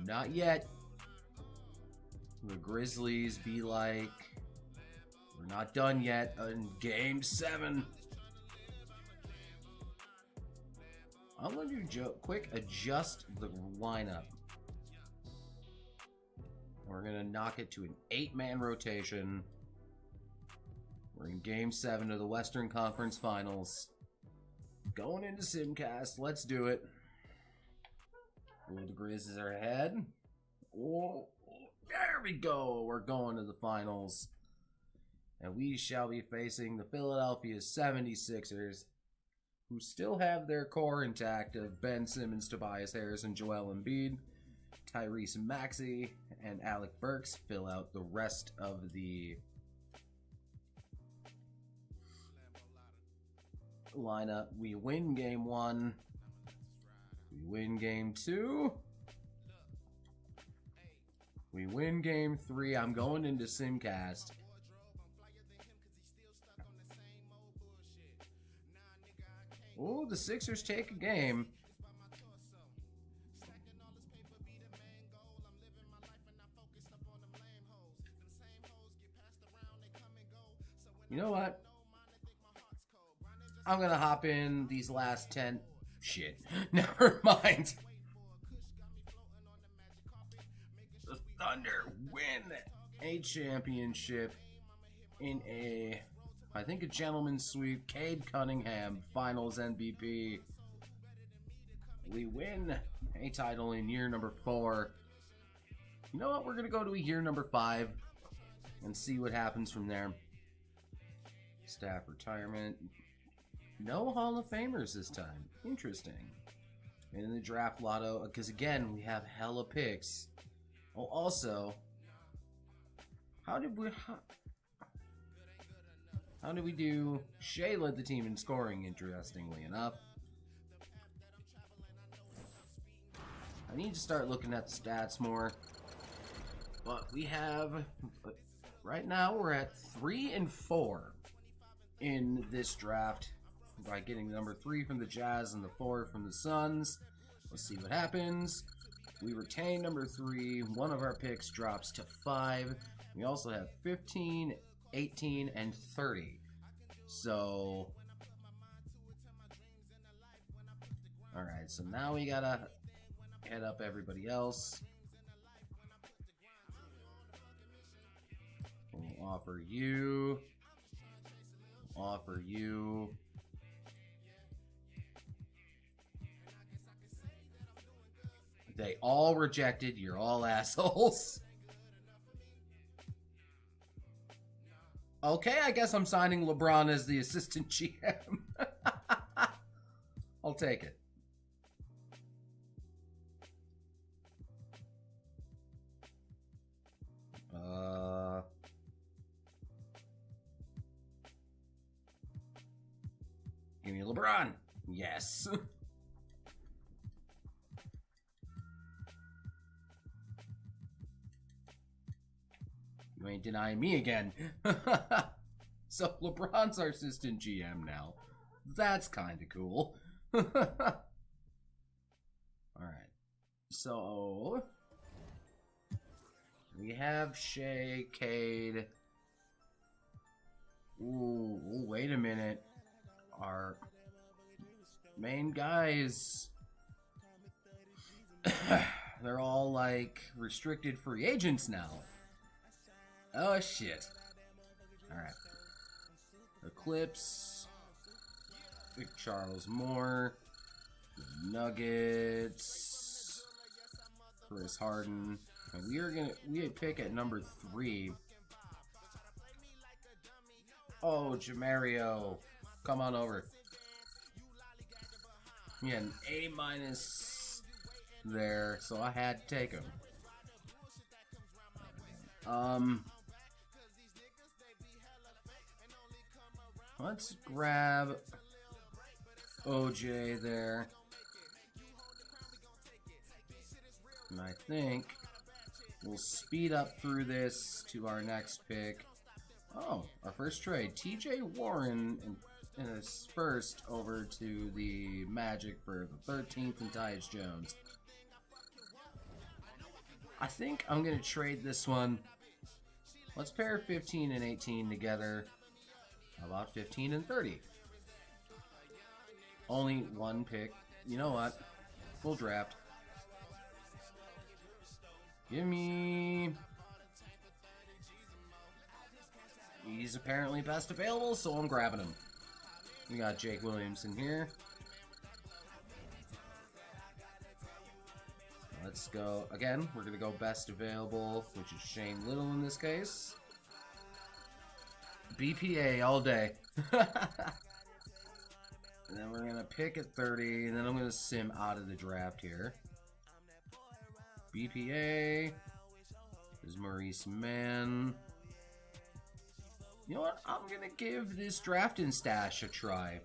Not yet. The Grizzlies be like, we're not done yet in Game 7. I'm going to do quick adjust the lineup. We're going to knock it to an 8-man rotation. We're in Game 7 of the Western Conference Finals. Going into Simcast. Let's do it. Oh, the Grizzlies are ahead. Oh, there we go. We're going to the finals. And we shall be facing the Philadelphia 76ers, who still have their core intact of Ben Simmons, Tobias Harris, and Joel Embiid. Tyrese Maxey and Alec Burks fill out the rest of the lineup. We win Game 1. We win Game 2. We win Game 3. I'm going into Simcast. Oh, the Sixers take a game. You know what? I'm gonna hop in these last 10. Shit. Never mind. The Thunder win a championship in I think a gentleman's sweep. Cade Cunningham, finals MVP. We win a title in year number 4. You know what? We're gonna go to a year number 5 and see what happens from there. Staff retirement. No Hall of Famers this time. Interesting. And in the draft lotto, because again, we have hella picks. Oh, also, how did we do? Shai led the team in scoring, interestingly enough. I need to start looking at the stats more. But we have, right now, we're at 3 and 4 in this draft by getting number 3 from the Jazz and the 4 from the Suns. Let's see what happens. We retain number 3. One of our picks drops to 5. We also have 15, 18, and 30. So, alright, so now we gotta head up everybody else. We'll offer you. Offer you. They all rejected. You're all assholes. Okay, I guess I'm signing LeBron as the assistant GM. I'll take it. Give me LeBron. Yes. You ain't denying me again. So LeBron's our assistant GM now. That's kind of cool. Alright. So we have Shai, Cade. Ooh, wait a minute. Our main guys. They're all like restricted free agents now. Oh shit. Alright. Eclipse. Big Charles Moore. Nuggets. Chris Harden. And we pick at number 3. Oh, JamesAerial. Come on over. We had an A- there, so I had to take him. Let's grab OJ there. And I think we'll speed up through this to our next pick. Oh, our first trade. TJ Warren in his first over to the Magic for the 13th and Tyus Jones. I think I'm going to trade this one. Let's pair 15 and 18 together. How about 15 and 30? Only one pick. You know what? Full draft. Give me... He's apparently best available, so I'm grabbing him. We got Jake Williamson here. Let's go. Again, we're going to go best available, which is Shane Little in this case. BPA all day. And then we're going to pick at 30, and then I'm going to sim out of the draft here. BPA is Maurice Mann. You know what? I'm going to give this draft and stash a try.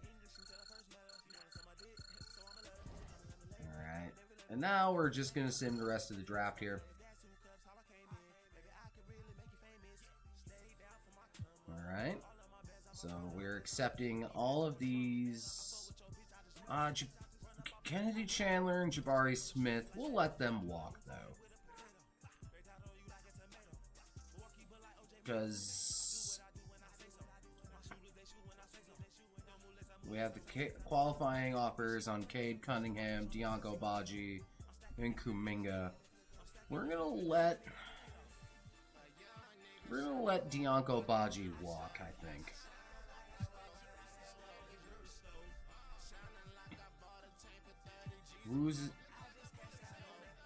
Alright. And now we're just going to sim the rest of the draft here. Alright. So we're accepting all of these. Kennedy Chandler and Jabari Smith. We'll let them walk, though. Because... we have the qualifying offers on Cade Cunningham, Dianco Baji, and Kuminga. We're gonna let Dianco Baji walk, I think.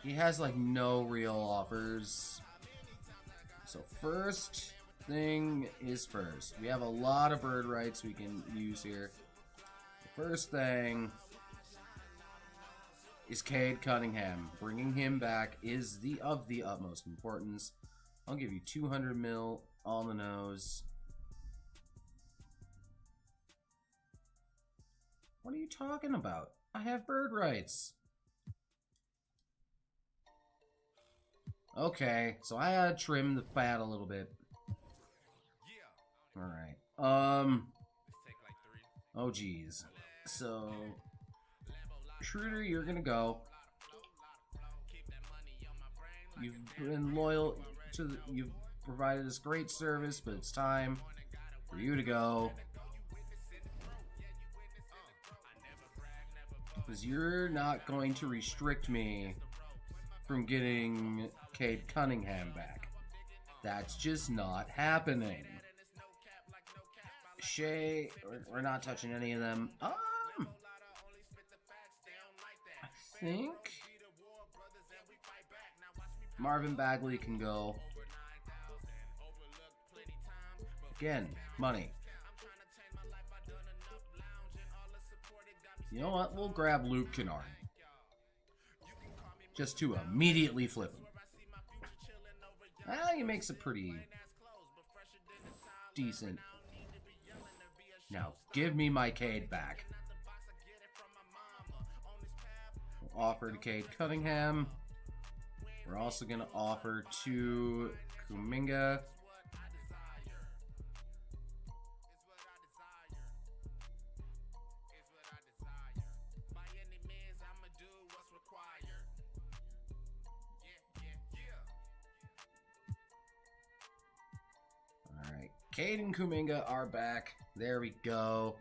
He has like no real offers. So first thing is first. We have a lot of bird rights we can use here. The first thing is Cade Cunningham. Bringing him back is of the utmost importance. I'll give you 200 mil on the nose. What are you talking about? I have bird rights. Okay, so I gotta trim the fat a little bit. Alright. Oh geez. So Schroeder, you're gonna go. You've been loyal to you've provided us great service, but it's time for you to go. Because you're not going to restrict me from getting Cade Cunningham back. That's just not happening. Shai, we're not touching any of them. I think Marvin Bagley can go. Again, money. You know what? We'll grab Luke Kennard. Just to immediately flip him. He makes a pretty decent. Now, give me my Cade back. We'll offer to Cade Cunningham. We're also going to offer to Kuminga. Alright, Cade and Kuminga are back. There we go.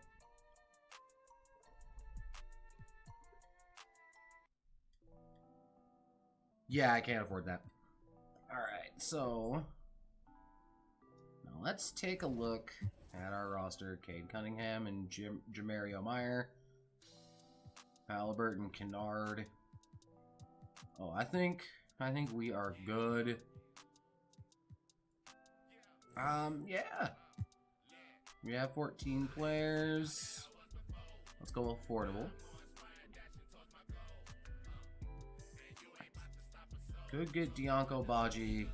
Yeah, I can't afford that. Alright, so now let's take a look at our roster. Cade Cunningham and JamesAerial Meyer. Halliburton, Kennard. Oh, I think we are good. Yeah. We have 14 players. Let's go affordable. Could get Dianco Baji.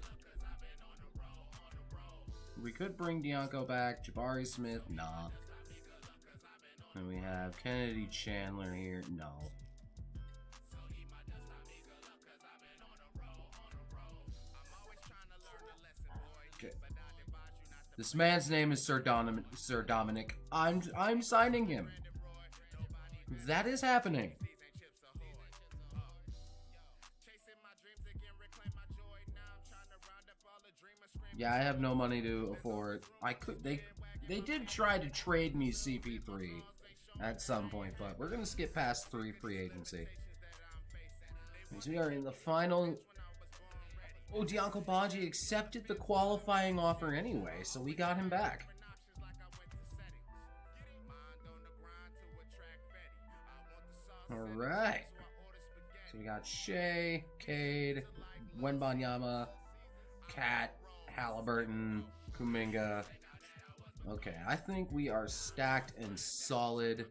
We could bring Dianco back. Jabari Smith, nah. And we have Kennedy Chandler here, no. Okay. This man's name is Sir Dominic. I'm signing him. That is happening. Yeah, I have no money to afford. They did try to trade me CP3 at some point, but we're gonna skip past free agency. Because we are in the final. Oh, Dianco Baji accepted the qualifying offer anyway, so we got him back. Alright. So we got Shai, Cade, Wembanyama, Cat, Halliburton, Kuminga. Okay, I think we are stacked and solid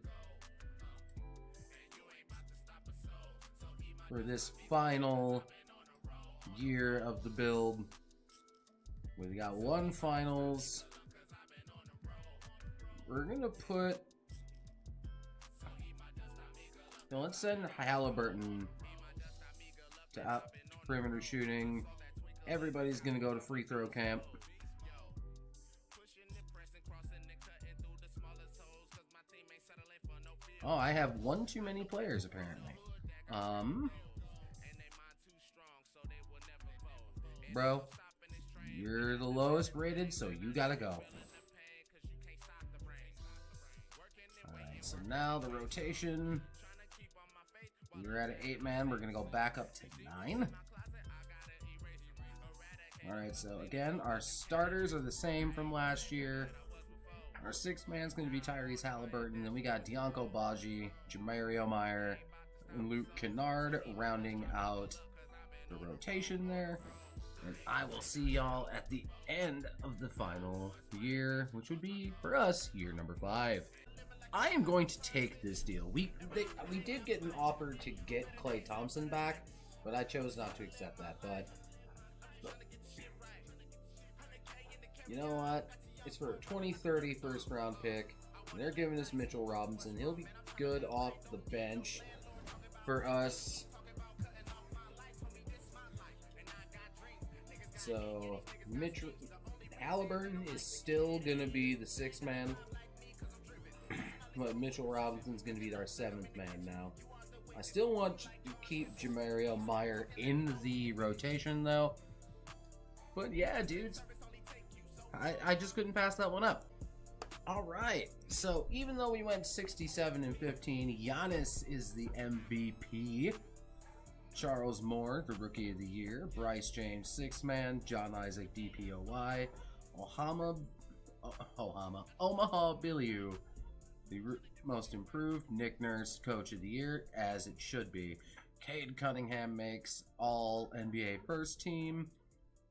for this final year of the build. We got one finals. We're gonna put. Now let's send Halliburton to perimeter shooting. Everybody's gonna go to free throw camp. Oh, I have one too many players apparently. Bro, you're the lowest rated, so you gotta go. Alright. So now the rotation. We were at an 8-man. We're going to go back up to 9. Alright, so again, our starters are the same from last year. Our 6-man's going to be Tyrese Halliburton. Then we got Dianco Baji, JamesAerial Meyer, and Luke Kennard rounding out the rotation there. And I will see y'all at the end of the final year, which would be, for us, year number 5. I am going to take this deal. We did get an offer to get Klay Thompson back, but I chose not to accept that. But you know what? It's for a 2030 first round pick. And they're giving us Mitchell Robinson. He'll be good off the bench for us. So Mitchell Halliburton is still gonna be the 6-man. But Mitchell Robinson's going to be our 7th man now. I still want to keep JamesAerial Meyer in the rotation, though. But yeah, dudes. I just couldn't pass that one up. Alright, so even though we went 67 and 15, Giannis is the MVP. Charles Moore, the Rookie of the Year. Bryce James, 6-man. John Isaac, DPOY. Omaha Billiou, the most improved. Nick Nurse, Coach of the Year, as it should be. Cade Cunningham makes all NBA first team.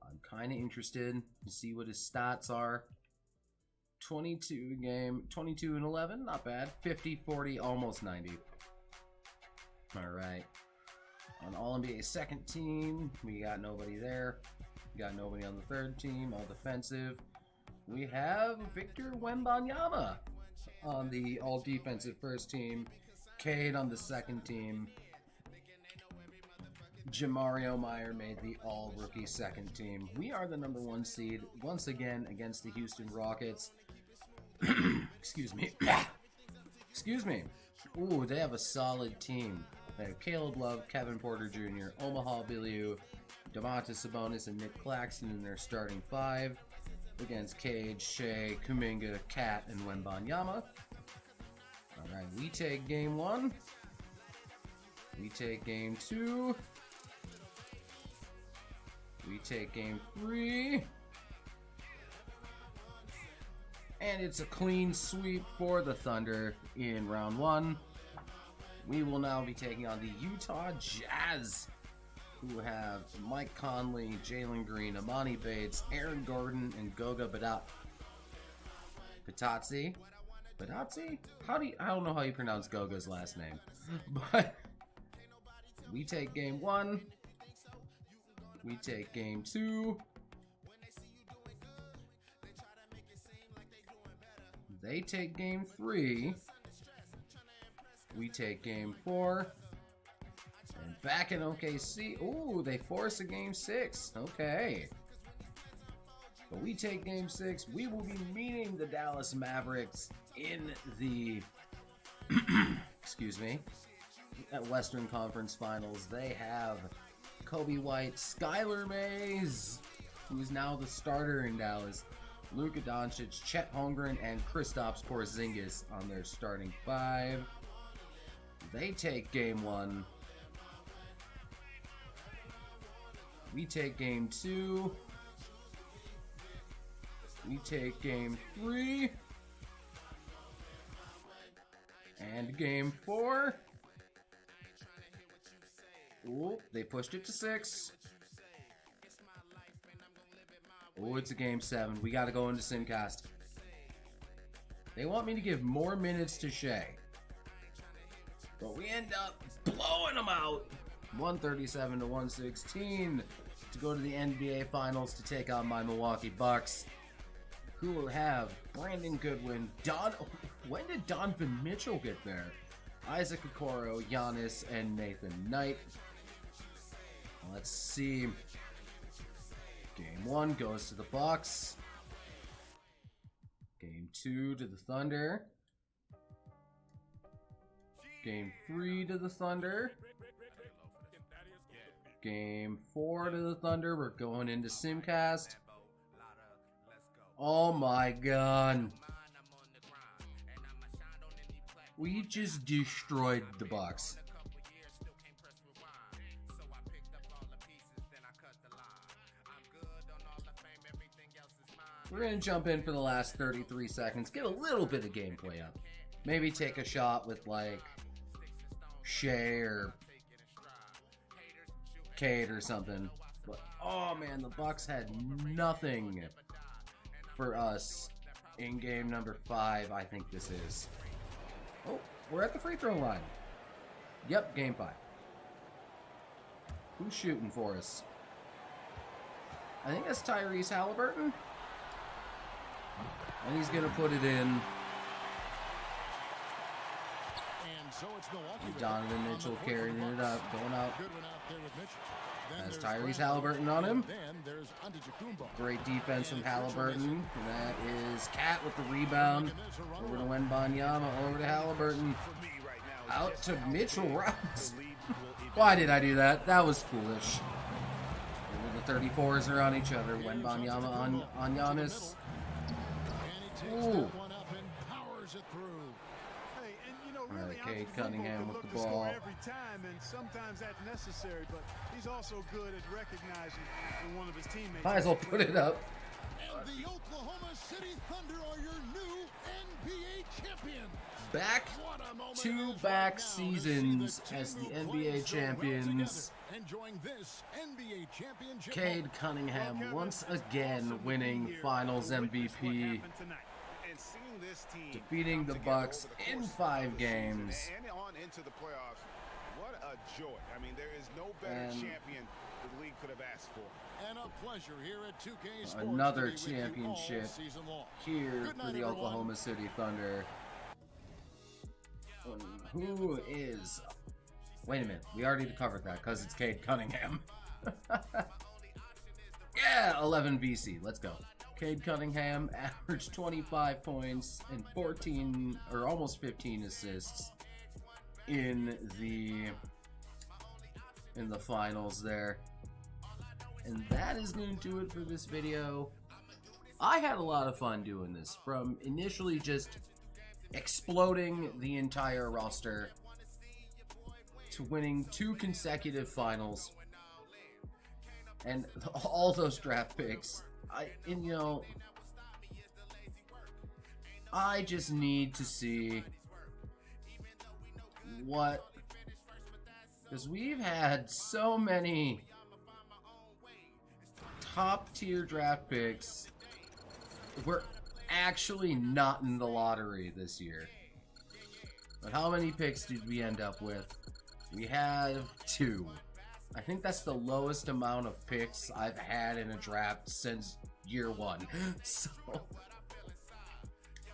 I'm kind of interested to see what his stats are. 22 game, 22 and 11, not bad. 50, 40, almost 90. All right. On all NBA second team, we got nobody there. We got nobody on the third team, all defensive. We have Victor Wembanyama on the all-defensive first team, Cade on the second team. JamesAerial Meyer made the all-rookie second team. We are the number 1 seed once again against the Houston Rockets. Excuse me. Excuse me. Ooh, they have a solid team. They have Caleb Love, Kevin Porter Jr., Omaha Billiou, Domantas Sabonis, and Nick Claxton in their starting 5. Against Cade, Shea, Kuminga, Cat, and Wembanyama. Alright, we take game 1. We take game 2. We take game 3. And it's a clean sweep for the Thunder in round 1. We will now be taking on the Utah Jazz, who have Mike Conley, Jalen Green, Amani Bates, Aaron Gordon, and Goga Batazzi. Batazzi? I don't know how you pronounce Goga's last name. But we take game 1. We take game 2. They take game 3. We take game 4. And back in OKC. Ooh, they force a game 6. Okay. But we take game 6. We will be meeting the Dallas Mavericks in the excuse me, at Western Conference Finals. They have Kobe White, Skylar Mays, who's now the starter in Dallas, Luka Doncic, Chet Holmgren, and Kristaps Porzingis on their starting 5. They take game 1. We take game 2. We take game 3. And game 4. Ooh, they pushed it to 6. Oh, it's a game 7. We got to go into Simcast. They want me to give more minutes to Shea, but we end up blowing them out 137 to 116 to go to the NBA Finals to take on my Milwaukee Bucks, who will have Brandon Goodwin, when did Donovan Mitchell get there? Isaac Okoro, Giannis, and Nathan Knight. Let's see. Game 1 goes to the Bucks. Game 2 to the Thunder. Game 3 to the Thunder. Game 4 to the Thunder. We're going into Simcast. Oh my god. We just destroyed the Bucks. We're going to jump in for the last 33 seconds, get a little bit of gameplay up. Maybe take a shot with, like, Shai or Cade or something. But, oh man, the Bucks had nothing for us in game number 5, I think this is. Oh, we're at the free throw line. Yep, game 5. Who's shooting for us? I think that's Tyrese Halliburton. And he's going to put it in. Donovan Mitchell carrying it up, going out. That's Tyrese Halliburton on him. Great defense from Halliburton. And that is Cat with the rebound. Over to Wembanyama, over to Halliburton. Out to Mitchell Roberts. Why did I do that? That was foolish. The 34s are on each other. Wembanyama on Giannis. Ooh. Alright, Cade Cunningham with the ball. Every time, and sometimes that's necessary, but he's also good at recognizing when one of his teammates. Might as well put it up. And the Oklahoma City Thunder are your new NBA champions. Back-to-back seasons as the NBA champions. Enjoying this NBA championship. Cade Cunningham once again winning Finals MVP. Defeating the Bucks in 5 games. And on into the playoffs. What a joy. I mean, there is no better champion the league could have asked for. And a pleasure here at 2K Sports. Another championship here for the Oklahoma City Thunder. Who is... Wait a minute. We already covered that because it's Cade Cunningham. Yeah, 11 VC. Let's go. Cade Cunningham averaged 25 points and 14 or almost 15 assists in the finals there. And that is going to do it for this video. I had a lot of fun doing this, from initially just exploding the entire roster to winning 2 consecutive finals and all those draft picks. I just need to see what, because we've had so many top tier draft picks. We're actually not in the lottery this year. But how many picks did we end up with? We have 2. I think that's the lowest amount of picks I've had in a draft since year 1. So,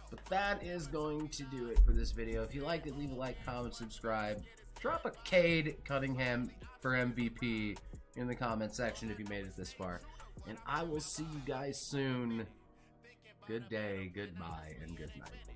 but that is going to do it for this video. If you liked it, leave a like, comment, subscribe. Drop a Cade Cunningham for MVP in the comment section if you made it this far. And I will see you guys soon. Good day, goodbye, and good night.